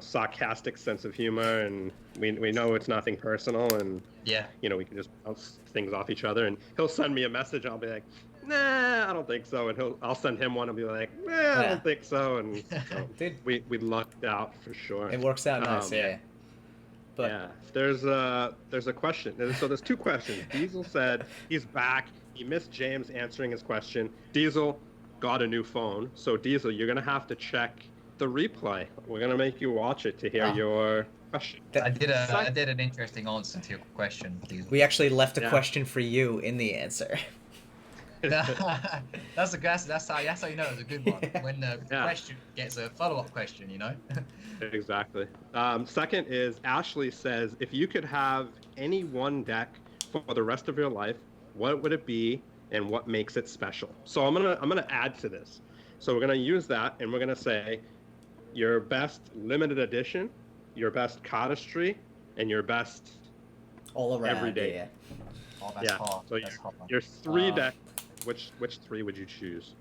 sarcastic sense of humor, and we know it's nothing personal, and we can just bounce things off each other. And he'll send me a message, and I'll be like, nah, I don't think so. And I'll send him one and be like, I don't think so. And so we lucked out for sure. It works out nice, But there's a question. So there's two questions. Diesel said he's back. He missed James answering his question. Diesel got a new phone. So Diesel, you're gonna have to check the replay. We're gonna make you watch it to hear your question. I did an interesting answer to your question, Diesel. We actually left a question for you in the answer. that's how you know it's a good one, when the question gets a follow-up question. Exactly. Second is Ashley says, if you could have any one deck for the rest of your life, what would it be, and what makes it special? So I'm gonna add to this. So we're gonna use that, and we're gonna say your best limited edition, your best cardistry, and your best all around everyday. Yeah. Oh, that's hard. So your three decks. Which three would you choose?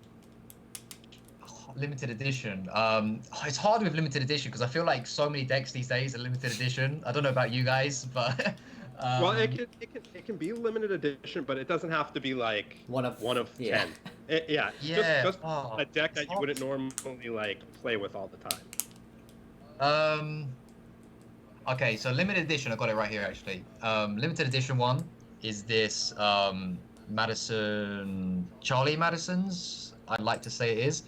limited edition. It's hard with limited edition because I feel like so many decks these days are limited edition. I don't know about you guys, but Well, it can be limited edition, but it doesn't have to be like One of 10. Yeah, yeah. just Oh, a deck it's that you hard. wouldn't normally like play with all the time. Okay, so limited edition, I got it right here actually. Limited edition one is this Charlie Madison's, I'd like to say it is.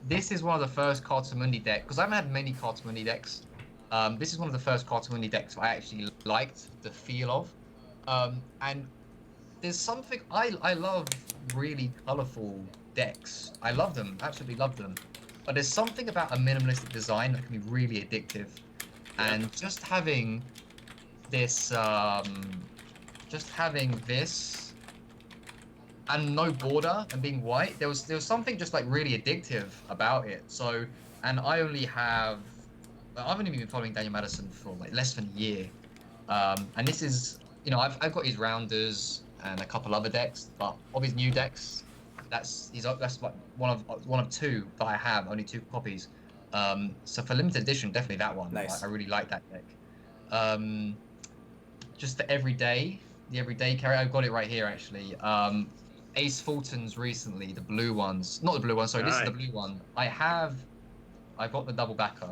This is one of the first Carta Mundi decks, because I haven't had many Carta Mundi decks. This is one of the first Carta Mundi decks I actually liked the feel of. And there's something, I love really colorful decks. I love them, absolutely love them. But there's something about a minimalistic design that can be really addictive. And just having this, and no border and being white, there was something just like really addictive about it. So, and I've only been following Daniel Madison for like less than a year, and this is, I've got his rounders and a couple other decks, but of his new decks, that's like one of two that I have, only 2 copies. So for limited edition, definitely that one. Nice. I really like that deck. Just the everyday carry, I've got it right here actually. Ace Fulton's recently, the blue ones, not the blue one, sorry, This is the blue one. I've got the double backer,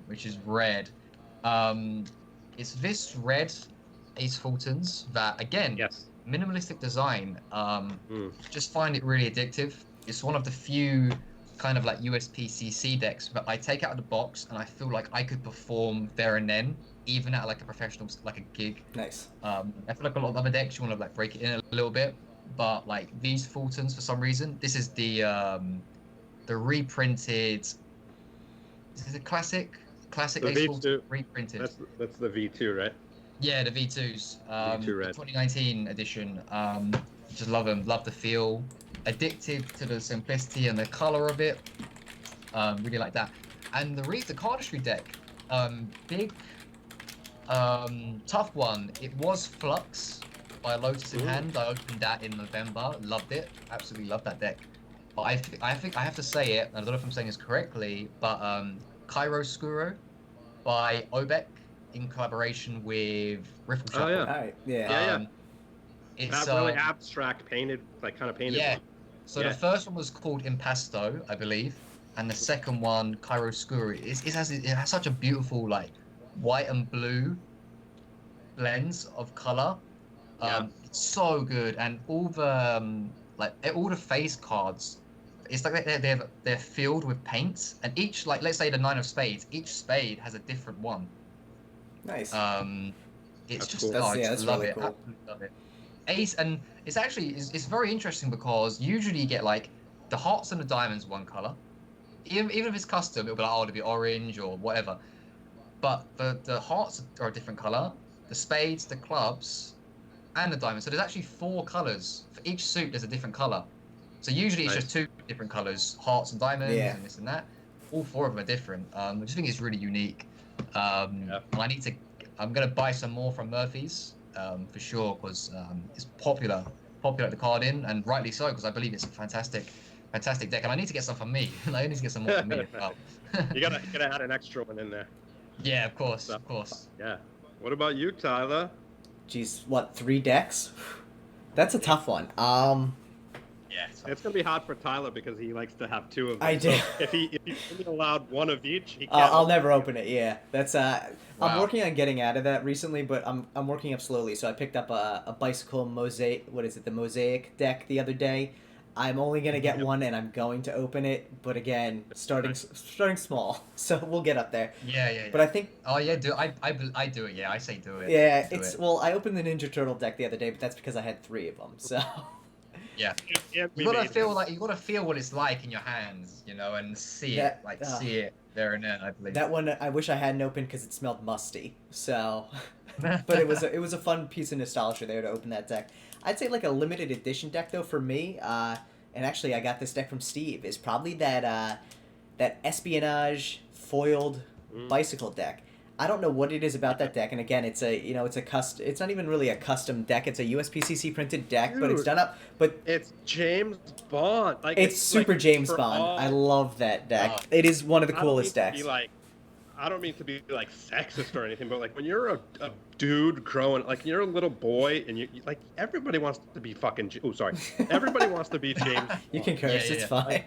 which is red. It's this red Ace Fulton's that, again, minimalistic design. Just find it really addictive. It's one of the few kind of like USPCC decks that I take out of the box and I feel like I could perform there and then, even at like a professional, like a gig. Nice. I feel like a lot of other decks you want to like break it in a little bit, but like these Fultons, for some reason, this is the reprinted. Is it a classic The Ace V2. Fulton reprinted? That's the V2, right? Yeah, the V2s. V2 red. 2019 edition. Just love them. Love the feel. Addicted to the simplicity and the color of it. Really like that. And the cardistry deck. Big, tough one. It was Flux by Lotus in Hand. I opened that in November. Loved it. Absolutely loved that deck. But I think I have to say it. I don't know if I'm saying this correctly, but Chiaroscuro by Obek in collaboration with Riffle Shuffle. Oh, yeah. All right. Yeah. It's that really abstract painted. Yeah. One. So the first one was called Impasto, I believe, and the second one, Chiaroscuro. It has such a beautiful like white and blue blends of color. It's so good, and all the face cards, it's like they're filled with paint, and each, like, let's say the 9 of spades, each spade has a different one. Nice. It's That's just cool. I That's just love really it. cool. Absolutely love it. Ace, and it's very interesting because usually you get like the hearts and the diamonds one color. Even if it's custom, it'll be like, it'll be orange or whatever. But the hearts are a different color, the spades, the clubs, and the diamonds. So there's actually 4 colors. For each suit, there's a different color. So usually it's just 2 different colors, hearts and diamonds, and this and that. All 4 of them are different. I just think it's really unique. And I'm gonna buy some more from Murphy's, for sure, because it's popular at the card in, and rightly so, because I believe it's a fantastic deck, and I need to get some for me. I need to get some more for me as well. you gotta add an extra one in there. Yeah, of course. Yeah. What about you, Tyler? Geez, what, 3 decks? That's a tough one. Yeah, It's gonna be hard for Tyler because he likes to have 2 of them. I do. So if he's only allowed 1 of each, he can't. I'll never open it. Yeah, that's I'm Wow. working on getting out of that recently, but I'm working up slowly. So I picked up a bicycle mosaic. What is it? The mosaic deck the other day. I'm only gonna get one, and I'm going to open it. But again, starting small. So we'll get up there. Yeah. But I think. Oh yeah, I do it. Yeah, I say do it. Yeah, Do it. well, I opened the Ninja Turtle deck the other day, but that's because I had 3 of them. So. Yeah. And we You gotta made feel it. like you gotta feel what it's like in your hands, and see That- it, see it there and then. I believe. That one I wish I hadn't opened because it smelled musty. So, but it was a fun piece of nostalgia there to open that deck. I'd say like a limited edition deck though for me. And actually I got this deck from Steve. Is probably that espionage foiled bicycle deck. I don't know what it is about that deck, and again, it's it's not even really a custom deck. It's a USPCC printed deck, but it's Dude, done up. But it's James Bond. Like it's super like, James for Bond. all- I love that deck. Uh, It is one of the I don't coolest mean to decks. be like, I don't mean to be like sexist or anything, but like when you're a dude growing, like you're a little boy, and you like everybody wants to be fucking. Oh, sorry, everybody wants to be James. You can Bond. curse. Yeah, It's yeah. fine.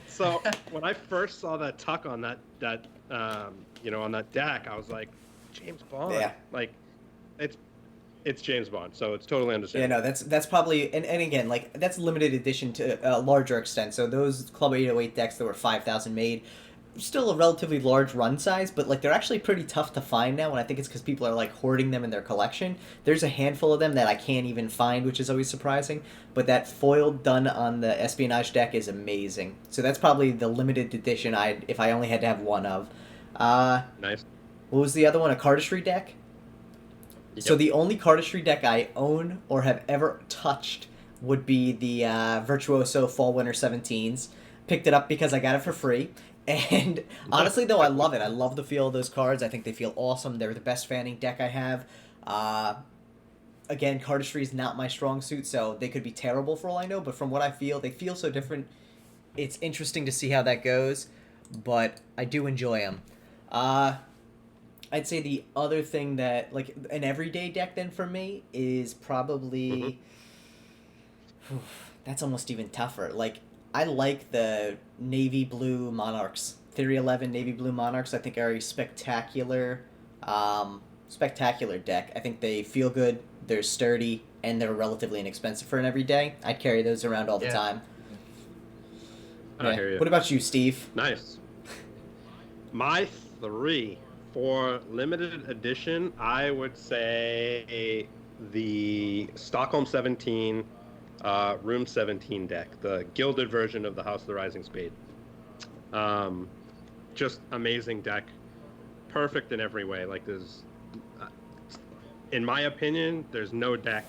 So when I first saw that tuck on that on that deck, I was like, James Bond. Yeah. Like, it's James Bond, so it's totally Yeah, understandable. no, that's probably and again like that's limited edition to a larger extent. So those Club 808 decks that were 5,000 made, still a relatively large run size, but like they're actually pretty tough to find now, and I think it's because people are like hoarding them in their collection. There's a handful of them that I can't even find, which is always surprising. But that foil done on the Espionage deck is amazing. So that's probably the limited edition if I only had to have one of. Nice. What was the other one? A cardistry deck? So Yep. the only cardistry deck I own or have ever touched would be the Virtuoso Fall Winter 17s. Picked it up because I got it for free. And honestly, though, I love it. I love the feel of those cards. I think they feel awesome. They're the best fanning deck I have. Again, cardistry is not my strong suit, so they could be terrible for all I know. But from what I feel, they feel so different. It's interesting to see how that goes, but I do enjoy them. I'd say the other thing that, like, an everyday deck then for me is probably... That's almost even tougher. Like, I like the Navy Blue Monarchs. Theory 11 Navy Blue Monarchs, I think, are a spectacular deck. I think they feel good, they're sturdy, and they're relatively inexpensive for an everyday. I'd carry those around all the time. I hear you. What about you, Steve? Nice. My 3 for limited edition, I would say the Stockholm 17, Room 17 deck, the gilded version of the House of the Rising Spade. Just amazing deck, perfect in every way. Like in my opinion, there's no deck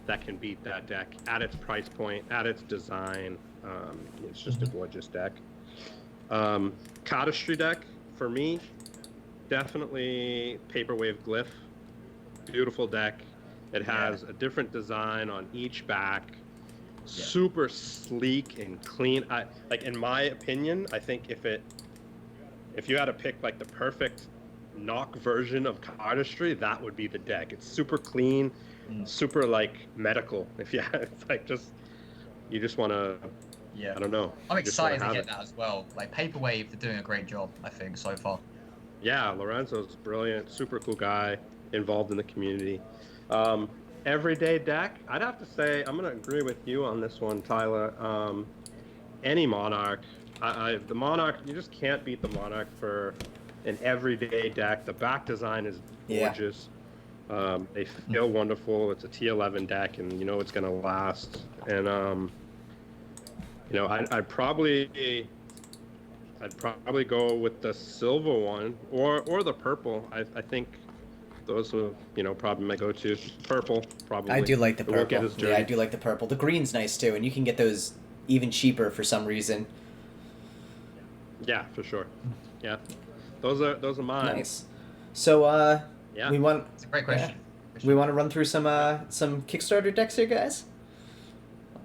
that can beat that deck at its price point, at its design. It's just a gorgeous deck. Cardistry deck for me, definitely Paperwave Glyph. Beautiful deck. It has a different design on each back. Super sleek and clean. Like in my opinion, I think if you had to pick like the perfect knock version of cardistry, that would be the deck. It's super clean, super like medical. If you it's like you just want to. Yeah. I don't know. I'm You just wanna excited to have get it. that as well. Like Paperwave, they're doing a great job, I think, so far. Yeah, Lorenzo's brilliant, super cool guy, involved in the community. Everyday deck, I'd have to say, I'm going to agree with you on this one, Tyler. Any Monarch. The Monarch, you just can't beat the Monarch for an everyday deck. The back design is gorgeous. They feel wonderful. It's a T11 deck, and you know it's going to last. And, I'd probably go with the silver one or the purple. I think those are probably my go-to. Purple probably. I do like the It won't get purple. as dirty. Yeah, I do like the purple. The green's nice too, and you can get those even cheaper for some reason. Yeah, for sure. Yeah, those are mine. Nice. So Yeah. we want It's a great question. we want to run through some Kickstarter decks here, guys.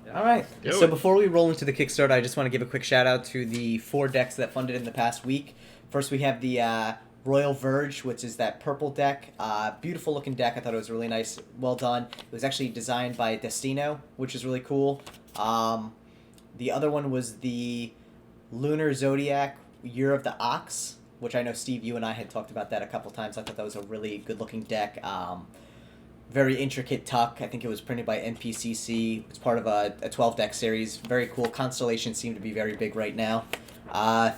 Yeah. All right. Do So it. before we roll into the Kickstarter, I just want to give a quick shout out to the 4 decks that funded in the past week. First, we have the Royal Verge, which is that purple deck. Beautiful looking deck. I thought it was really nice, well done. It was actually designed by Destino, which is really cool. The other one was the Lunar Zodiac Year of the Ox, which I know, Steve, you and I had talked about that a couple times. I thought that was a really good looking deck. Very intricate tuck. I think it was printed by NPCC. It's part of a 12 deck series. Very cool. Constellations seem to be very big right now.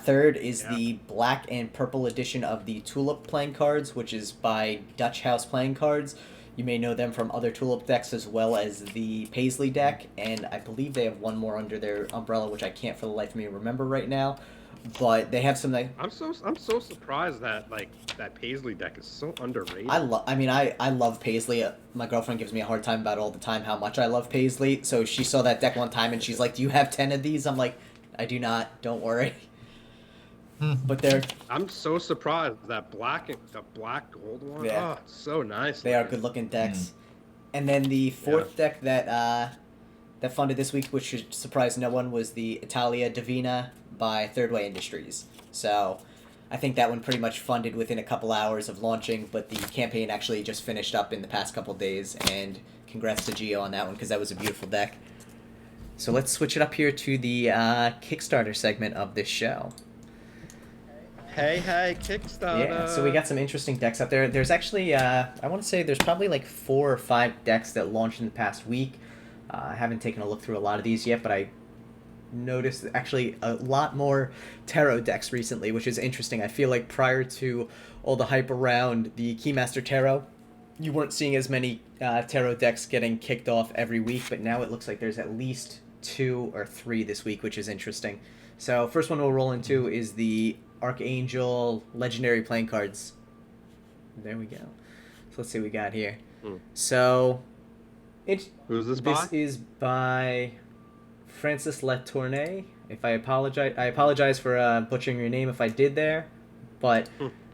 Third is the black and purple edition of the Tulip playing cards, which is by Dutch House Playing Cards. You may know them from other Tulip decks as well as the Paisley deck, and I believe they have one more under their umbrella, which I can't for the life of me remember right now. But they have some. I'm so surprised that that Paisley deck is so underrated. I love Paisley. My girlfriend gives me a hard time about it all the time how much I love Paisley. So she saw that deck one time and she's like, "Do you have 10 of these?" I'm like, "I do not. Don't worry." but they're I'm so surprised that black gold one. Yeah. Oh, it's so nice. they are looking. good looking decks. And then the fourth deck that funded this week, which should surprise no one, was the Italia Divina by Third Way Industries. So I think that one pretty much funded within a couple hours of launching, but the campaign actually just finished up in the past couple days, and congrats to Gio on that one because that was a beautiful deck. So let's switch it up here to the Kickstarter segment of this show. Hey, Kickstarter. Yeah, so we got some interesting decks up there. There's actually, I want to say there's probably like 4 or 5 decks that launched in the past week. I haven't taken a look through a lot of these yet, but I noticed actually a lot more tarot decks recently, which is interesting. I feel like prior to all the hype around the Keymaster Tarot, you weren't seeing as many tarot decks getting kicked off every week, but now it looks like there's at least 2 or 3 this week, which is interesting. So first one we'll roll into is the Archangel Legendary Playing Cards. There we go. So let's see what we got here. So Who's this by? This is by Francis Latournay. If I apologize for butchering your name if I did there, but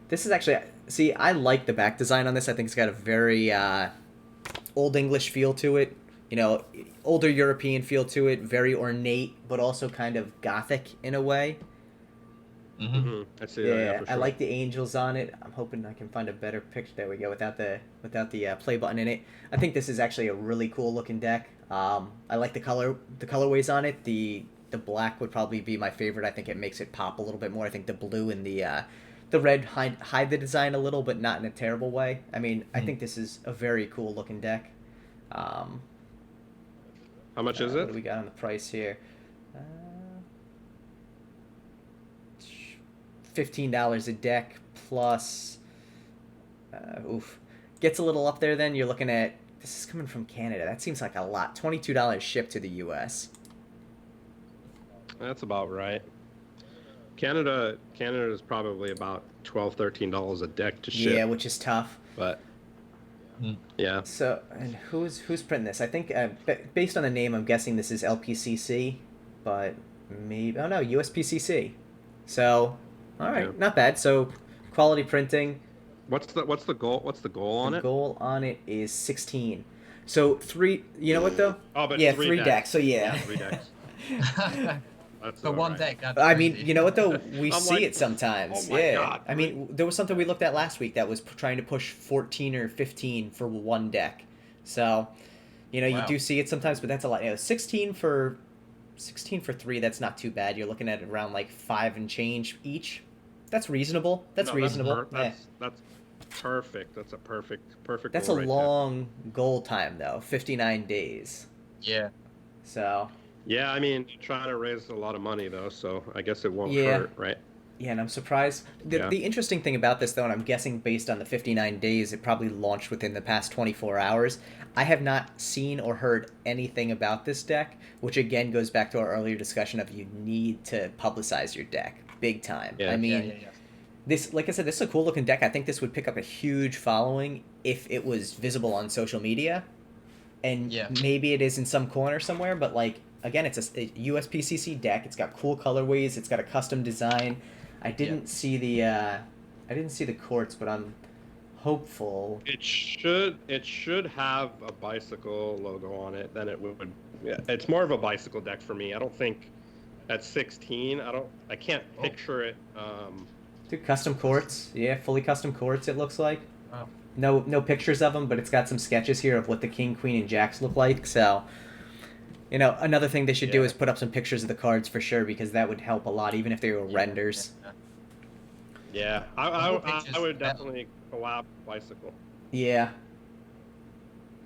this is actually, see, I like the back design on this. I think it's got a very Old English feel to it, you know, older European feel to it, very ornate, but also kind of gothic in a way. I see that. Yeah, for sure. I like the angels on it. I'm hoping I can find a better picture. There we go, without the play button in it. I think this is actually a really cool looking deck. I like the colorways on it. The black would probably be my favorite. I think it makes it pop a little bit more. I think the blue and the red hide the design a little, but not in a terrible way. I mean, I think this is a very cool looking deck. How much is it? What do we got on the price here? $15 a deck plus gets a little up there. Then you're looking at, this is coming from Canada, that seems like a lot. $22 shipped to the US. That's about right. Canada is probably about $12-13 a deck to ship. Yeah, which is tough. But yeah. So, and who's printing this? I think based on the name, I'm guessing this is LPCC, but maybe, oh no, USPCC. So, all right, not bad. So, quality printing. What's the goal? What's the goal on it? The goal on it is 16. So 3. You know what though? Oh, but yeah, 3 decks. So yeah. 3 decks. That's For one right. deck. I mean, you know what though? We I'm see like, it sometimes. oh my God, I mean, there was something we looked at last week that was trying to push 14 or 15 for one deck. So, you know, you do see it sometimes, but that's a lot. You know, 16 for 3. That's not too bad. You're looking at around like 5 and change each. That's reasonable. That's reasonable. That's perfect. That's a perfect. That's a long goal time though. 59 days. Yeah. So. Yeah, I mean, trying to raise a lot of money though, so I guess it won't hurt, right? Yeah, and I'm surprised. The interesting thing about this though, and I'm guessing based on the 59 days, it probably launched within the past 24 hours. I have not seen or heard anything about this deck, which again goes back to our earlier discussion of you need to publicize your deck big time. Yeah. I mean, this, like I said, this is a cool looking deck. I think this would pick up a huge following if it was visible on social media, and maybe it is in some corner somewhere, but like, again, it's a USPCC deck. It's got cool colorways. It's got a custom design. I didn't see the courts, but I'm hopeful. It should have a bicycle logo on it. Then it would. Yeah, it's more of a bicycle deck for me. I don't think at 16. I can't picture it. Dude, custom courts. Yeah, fully custom courts. It looks like. Wow. No pictures of them, but it's got some sketches here of what the king, queen, and jacks look like. So. You know, another thing they should do is put up some pictures of the cards for sure, because that would help a lot, even if they were renders. Yeah, I would definitely collab bicycle. Yeah.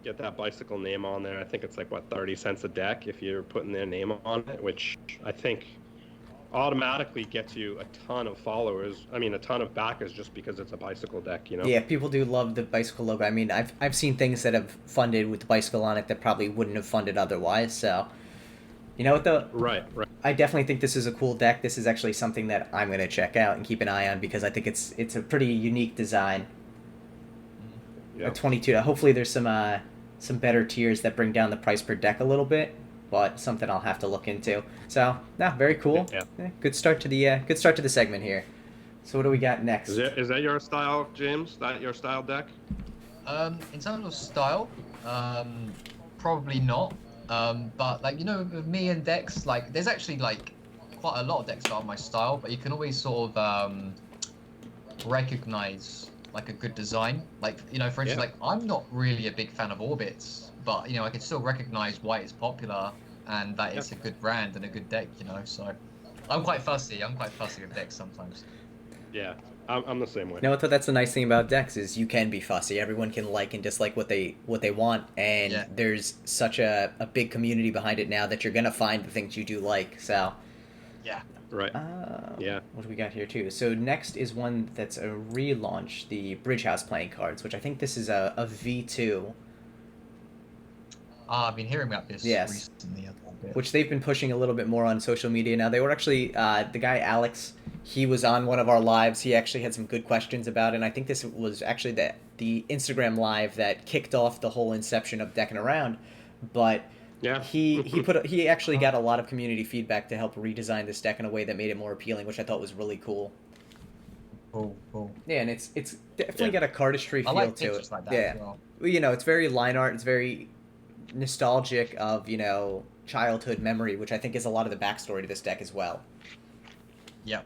Get that bicycle name on there. I think it's like, 30 cents a deck if you're putting their name on it, which I think automatically gets you a ton of followers. I mean, a ton of backers just because it's a bicycle deck, you know? Yeah, people do love the bicycle logo. I mean, I've seen things that have funded with the bicycle on it that probably wouldn't have funded otherwise, so... You know what, though? Right. I definitely think this is a cool deck. This is actually something that I'm going to check out and keep an eye on, because I think it's a pretty unique design. Yeah. 22. Hopefully there's some better tiers that bring down the price per deck a little bit, but something I'll have to look into. So, very cool. Yeah. Good start to the segment here. So what do we got next? Is that your style, James? That your style deck? In terms of style, probably not. But like with me and decks, like there's actually like quite a lot of decks that are my style, but you can always sort of recognize like a good design. Like for instance, like I'm not really a big fan of Orbits, but I can still recognize why it's popular and that it's a good brand and a good deck. So I'm quite fussy. I'm quite fussy with decks sometimes. Yeah, I'm the same way. No, I thought that's the nice thing about decks is you can be fussy. Everyone can like and dislike what they want, and there's such a big community behind it now that you're gonna find the things you do like. So yeah, right. Yeah. What do we got here too? So next is one that's a relaunch, the Bridge House playing cards, which I think this is a V2. I've been hearing about this recently. Which they've been pushing a little bit more on social media now. They were actually, the guy Alex, he was on one of our lives. He actually had some good questions about it, and I think this was actually the Instagram live that kicked off the whole inception of Deckinaround. But he actually got a lot of community feedback to help redesign this deck in a way that made it more appealing, which I thought was really cool. Cool. Yeah, and it's definitely got a cardistry feel to it. Like that as well. It's very line art. It's very nostalgic of childhood memory, which I think is a lot of the backstory to this deck as well. Yep.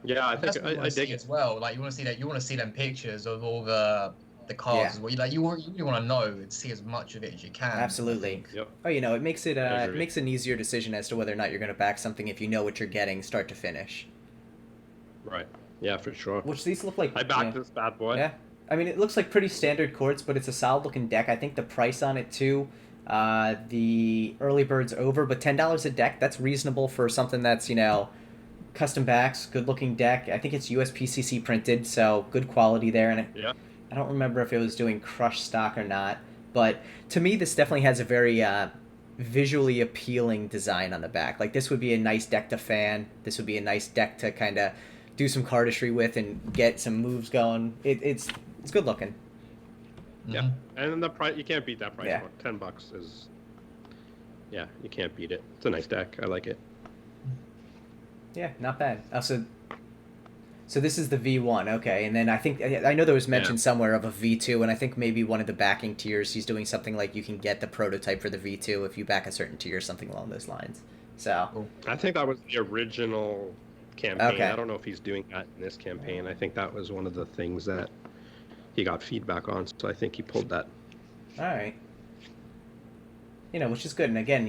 Yeah, I think I dig it as well. Like you want to see them pictures of all the cards as well. You really want to know and see as much of it as you can. Absolutely. Yep. Oh, it makes it makes an easier decision as to whether or not you're going to back something if you know what you're getting start to finish. Right. Yeah, for sure. Which these look like. I backed this bad boy. Yeah. I mean, it looks like pretty standard cards, but it's a solid looking deck. I think the price on it too. The early bird's over, but $10 a deck, that's reasonable for something that's, custom backs, good looking deck. I think it's USPCC printed, so good quality there. And I don't remember if it was doing crush stock or not, but to me, this definitely has a very visually appealing design on the back. Like, this would be a nice deck to fan. This would be a nice deck to kind of do some cardistry with and get some moves going. It's good looking. Yeah, and the price, you can't beat that price. $10 is, you can't beat it. It's a nice deck. I like it. Yeah, not bad. So this is the V1, okay, and then I know there was mention somewhere of a V2, and I think maybe one of the backing tiers, he's doing something like you can get the prototype for the V2 if you back a certain tier, something along those lines. So I think that was the original campaign. Okay. I don't know if he's doing that in this campaign. I think that was one of the things that he got feedback on, so I think he pulled that. All right. Which is good. And again,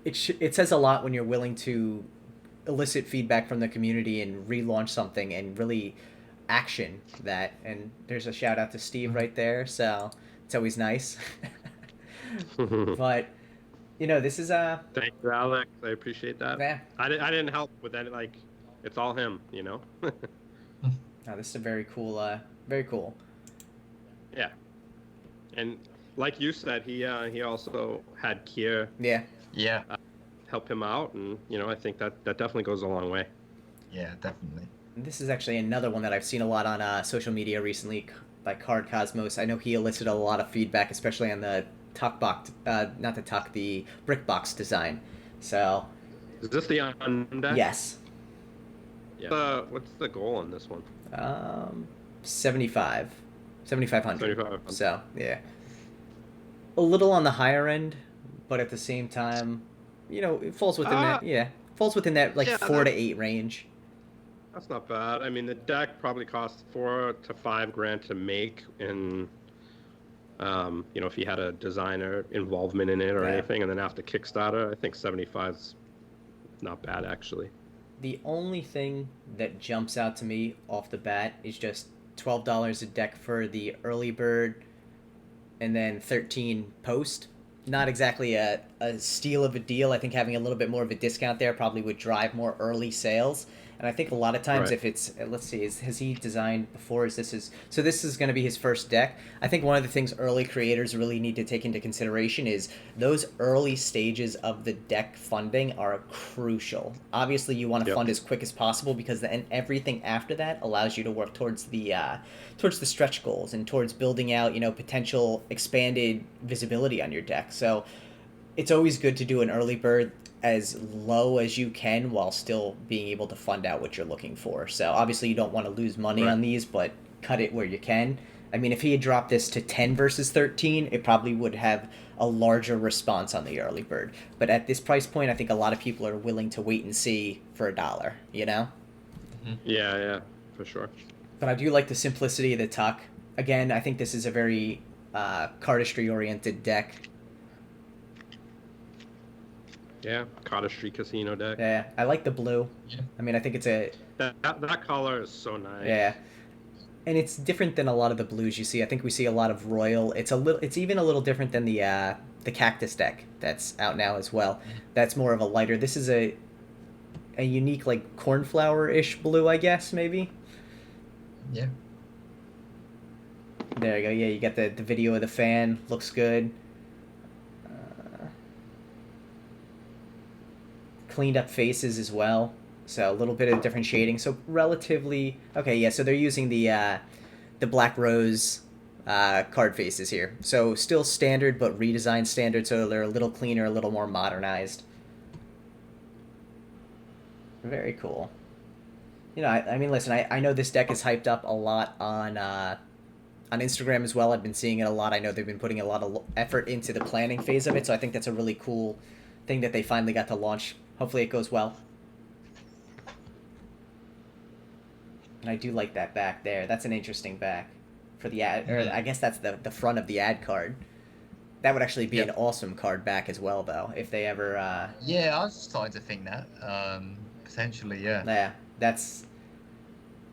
it says a lot when you're willing to elicit feedback from the community and relaunch something and really action that. And there's a shout out to Steve right there, so it's always nice. But this is Thank you, Alex. I appreciate that. Yeah. I didn't help with that. Like, it's all him. Oh, this is a very cool. Very cool. Yeah, and like you said, he also had Kier. Yeah. Help him out, and I think that definitely goes a long way. Yeah, definitely. This is actually another one that I've seen a lot on social media recently by Card Cosmos. I know he elicited a lot of feedback, especially on the the brick box design. So. Is this the deck? Yes. Yeah. What's the goal on this one? 7,500. 7,500. So yeah, a little on the higher end, but at the same time, it falls within that. Yeah, falls within that 4 to 8 range. That's not bad. I mean, the deck probably costs $4,000 to $5,000 to make, and if you had a designer involvement in it or anything, and then after Kickstarter, I think 75's not bad actually. The only thing that jumps out to me off the bat is just $12 a deck for the early bird, and then 13 post. Not exactly a steal of a deal. I think having a little bit more of a discount there probably would drive more early sales. And I think a lot of times if it's, let's see, has he designed before? So this is going to be his first deck. I think one of the things early creators really need to take into consideration is those early stages of the deck funding are crucial. Obviously, you want to fund as quick as possible because then everything after that allows you to work towards the stretch goals and towards building out, potential expanded visibility on your deck. So it's always good to do an early bird as low as you can while still being able to fund out what you're looking for. So obviously you don't want to lose money Right. on these, but cut it where you can. I mean, if he had dropped this to 10 versus 13, it probably would have a larger response on the early bird. But at this price point, I think a lot of people are willing to wait and see for $1, you know? Yeah, for sure. But I do like the simplicity of the tuck. Again, I think this is a very cardistry-oriented deck. Yeah, cardistry casino deck. Yeah, I like the blue. Yeah. I mean, I think it's a... That color is so nice. Yeah. And it's different than a lot of the blues you see. I think we see a lot of royal. It's even a little different than the cactus deck that's out now as well. That's more of a lighter. This is a unique, like, cornflower-ish blue, I guess, maybe. Yeah. There you go. Yeah, you got the video of the fan. Looks good. Cleaned up faces as well. So a little bit of different shading. So relatively... Okay, yeah, so they're using the Black Rose card faces here. So still standard, but redesigned standard, so they're a little cleaner, a little more modernized. Very cool. You know, I mean, listen, I know this deck is hyped up a lot on Instagram as well. I've been seeing it a lot. I know they've been putting a lot of effort into the planning phase of it, so I think that's a really cool thing that they finally got to launch. Hopefully it goes well. And I do like that back there. That's an interesting back for the ad, or I guess that's the front of the ad card. That would actually be an awesome card back as well, though, if they ever... Yeah, I was starting to think that. Potentially, yeah. Yeah,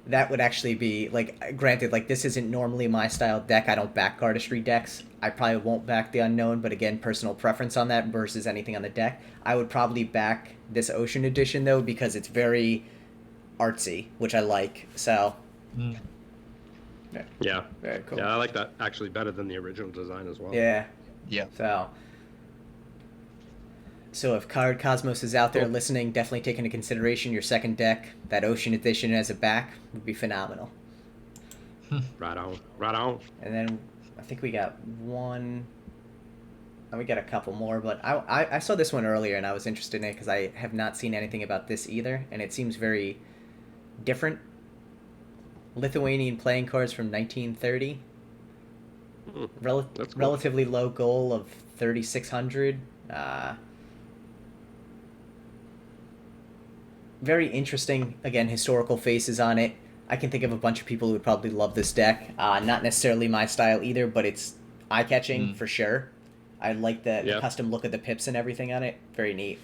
that would actually be, like, granted, like, this isn't normally my style deck. I don't back cardistry decks. I probably won't back the Unknown, but again, personal preference on that versus anything on the deck. I would probably back this Ocean Edition, though, because it's very artsy, which I like, so... Yeah. Very cool. Yeah, I like that actually better than the original design as well. Yeah. Yeah. So if Card Cosmos is out there listening, definitely take into consideration your second deck. That Ocean Edition as a back would be phenomenal. Right on. Right on. And then I think we got one... Oh, we got a couple more, but I saw this one earlier and I was interested in it because I have not seen anything about this either, and it seems very different. Lithuanian playing cards from 1930. That's cool. Relatively low goal of 3,600. Very interesting, again, historical faces on it. I can think of a bunch of people who would probably love this deck. Not necessarily my style either, but it's eye-catching for sure. I like the custom look of the pips and everything on it. Very neat.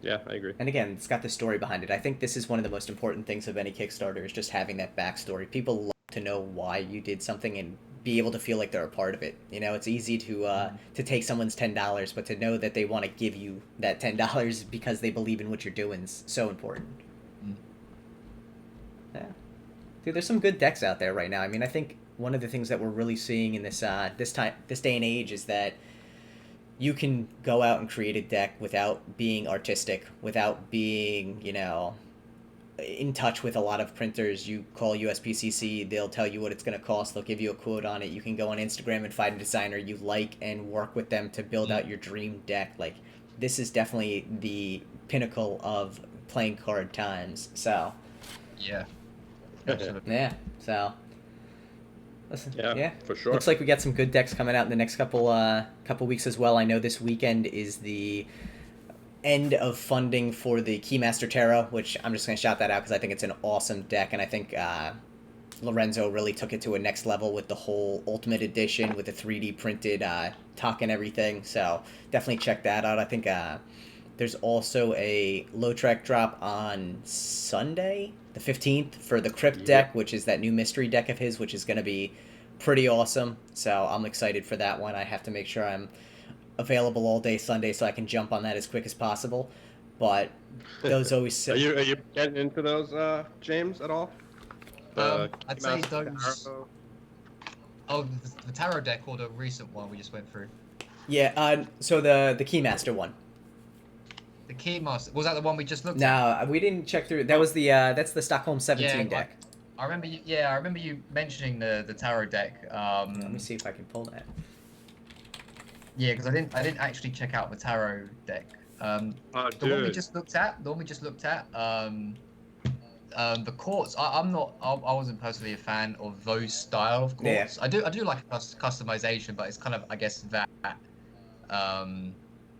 Yeah, I agree. And again, it's got the story behind it. I think this is one of the most important things of any Kickstarter, is just having that backstory. People love to know why you did something and be able to feel like they're a part of it. You know, it's easy to take someone's $10, but to know that they want to give you that $10 because they believe in what you're doing is so important. Yeah. Dude, there's some good decks out there right now. I mean, I think one of the things that we're really seeing in this day and age is that you can go out and create a deck without being artistic, without being, you know, in touch with a lot of printers. You call USPCC, they'll tell you what it's going to cost, they'll give you a quote on it. You can go on Instagram and find a designer you like and work with them to build out your dream deck. Like, this is definitely the pinnacle of playing card times. So Yeah. Absolutely. yeah, so listen, Yeah, for sure. Looks like we got some good decks coming out in the next couple weeks as well. I know this weekend is the end of funding for the Keymaster Tarot, which I'm just going to shout that out because I think it's an awesome deck, and I think Lorenzo really took it to a next level with the whole Ultimate Edition with the 3D printed talk and everything. So definitely check that out. I think there's also a Lautrec drop on Sunday, the 15th, for the Crypt deck, which is that new mystery deck of his, which is going to be pretty awesome. So I'm excited for that one. I have to make sure I'm available all day Sunday so I can jump on that as quick as possible. But those always... Are you getting into those, James, at all? I'd say those... Oh, the tarot deck or the recent one we just went through? Yeah, so the Keymaster one. The Keymaster, was that the one we just looked at? No, we didn't check through. That was that's the Stockholm 17 deck. I remember you mentioning the tarot deck. Let me see if I can pull that. Yeah, because I didn't actually check out the tarot deck. Oh, The one we dude. just looked at, the courts. I wasn't personally a fan of those style of Yeah. courts. I do like customization, but it's kind of, I guess, that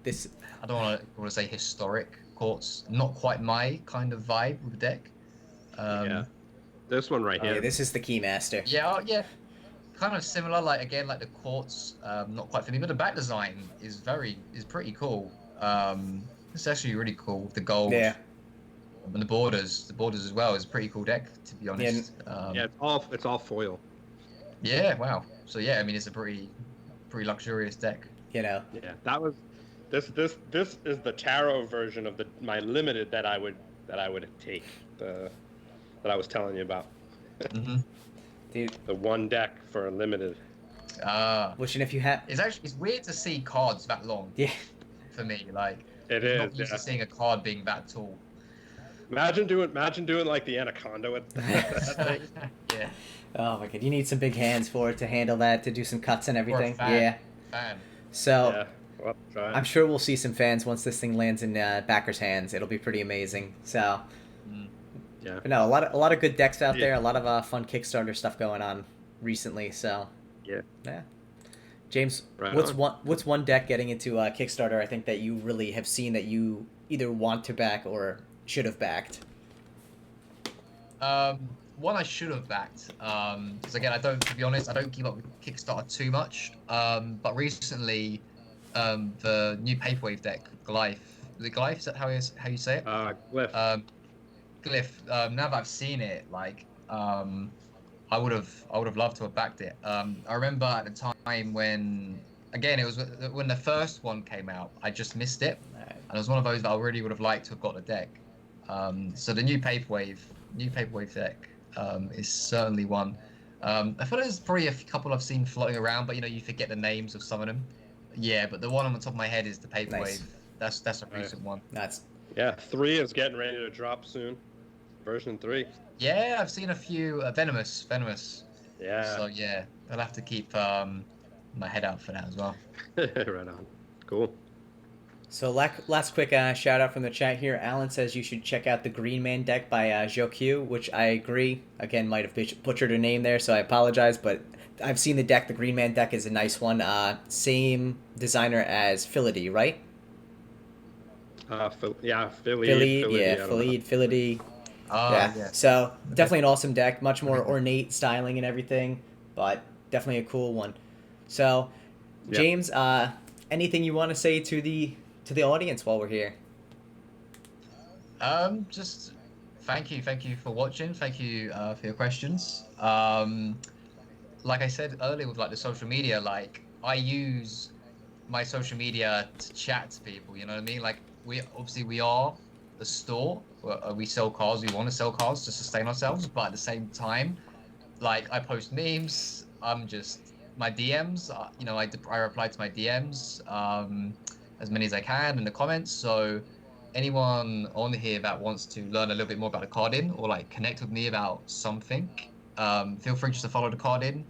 This I don't want to say historic courts. Not quite my kind of vibe with the deck. Yeah. Um, This one right yeah, here. this is the Keymaster. yeah, kind of similar. Like again, like the courts, not quite for me, but the back design is pretty cool. It's actually really cool with the gold Yeah. and the borders as well is a pretty cool deck, to be honest. Yeah, it's all foil. Yeah, wow. So yeah, I mean it's a pretty luxurious deck. You know. Yeah, that was this is the tarot version of my limited that I would take that I was telling you about. Mm-hmm. Dude, The one deck for a limited. wishing if you have. It's weird to see cards that long Yeah. for me. Like It I'm is. not used to seeing a card being that tall. Imagine doing like the anaconda with that thing. Yeah. Oh my god, you need some big hands for it to handle that, to do some cuts and Or a everything. fan. Yeah. Fan. So Yeah. Well, try. I'm sure we'll see some fans once this thing lands in backers' hands. It'll be pretty amazing. So, Yeah. but no, a lot of good decks out there. A lot of fun Kickstarter stuff going on recently. So, Yeah. James, Right what's one deck getting into Kickstarter? I think that you really have seen that you either want to back or should have backed. One I should have backed. Because again, to be honest, I don't keep up with Kickstarter too much. But recently, the new Paperwave deck, Glyph. Is it Glyph? Is that how you say it? Glyph. Glyph. Now that I've seen it, like, I would have loved to have backed it. I remember at the time when, again, it was when the first one came out. I just missed it, and it was one of those that I really would have liked to have got the deck. So the new Paperwave deck is certainly one. I thought there's probably a couple I've seen floating around, but you forget the names of some of them. Yeah, but the one on the top of my head is the Paperwave. Nice. That's a recent one. That's Yeah. 3 is getting ready to drop soon. Version 3. Yeah, I've seen a few Venomous. Yeah. So yeah, I'll have to keep my head out for that as well. Right on. Cool. So last quick shout out from the chat here. Alan says you should check out the Green Man deck by Jokyu, which I agree. Again, might have butchered her name there, so I apologize. But I've seen the deck. The Green Man deck is a nice one. Same designer as Philidee, right? Philly. Philidee. Oh, Yeah. So definitely an awesome deck. Much more ornate styling and everything, but definitely a cool one. So, Yep. James, anything you want to say to the audience while we're here? Just thank you for watching. Thank you for your questions. Like I said earlier with like the social media, like I use my social media to chat to people. You know what I mean? Like we are the store. We sell cars. We want to sell cars to sustain ourselves, but at the same time, like I post memes. I'm just my DMs. I reply to my DMs as many as I can in the comments. So anyone on here that wants to learn a little bit more about the carding or like connect with me about something, feel free just to follow the carding.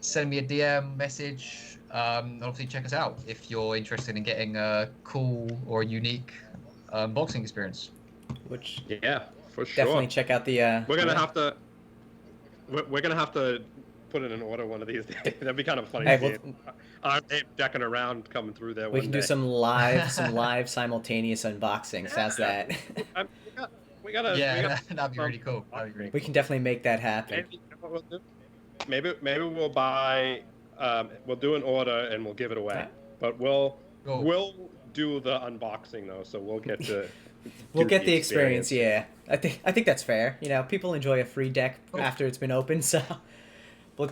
Send me a DM message. Obviously, check us out if you're interested in getting a cool or unique boxing experience. Which Yeah, for sure. definitely check out the. We're gonna have to. We're gonna have to put it in order one of these days. That'd be kind of funny. Hey, To see our name decking around coming through there. We one can day. do some live simultaneous unboxings. How's that? We gotta. Yeah, that'd be really cool. We can definitely make that happen. Maybe, you know what we'll do? Maybe we'll buy. We'll do an order and we'll give it away. But we'll do the unboxing though, so we'll get to. We'll get the experience. Yeah, I think that's fair. People enjoy a free deck after it's been opened. So, well,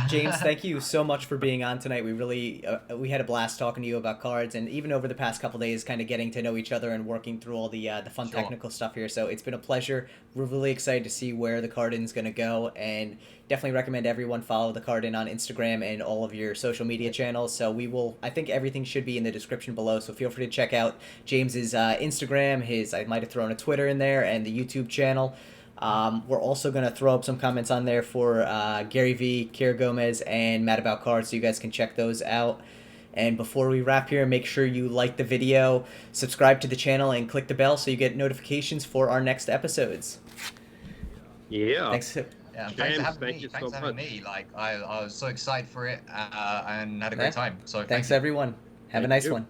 James, thank you so much for being on tonight. We really we had a blast talking to you about cards, and even over the past couple days, kind of getting to know each other and working through all the fun technical stuff here. So it's been a pleasure. We're really excited to see where the cardin's going to go, and definitely recommend everyone follow the cardin on Instagram and all of your social media channels. So I think everything should be in the description below. So feel free to check out James's Instagram, I might have thrown a Twitter in there, and the YouTube channel. We're also going to throw up some comments on there for Gary V, Kira Gomez, and Mad About Cards, so you guys can check those out. And before we wrap here, make sure you like the video, subscribe to the channel, and click the bell so you get notifications for our next episodes. Yeah. Thanks. Yeah, James, thanks for having thank me. you Thanks so for having much. me. Like I was so excited for it and had a Yeah. great time. So Thanks thank you. everyone. Have a Thank nice you. one.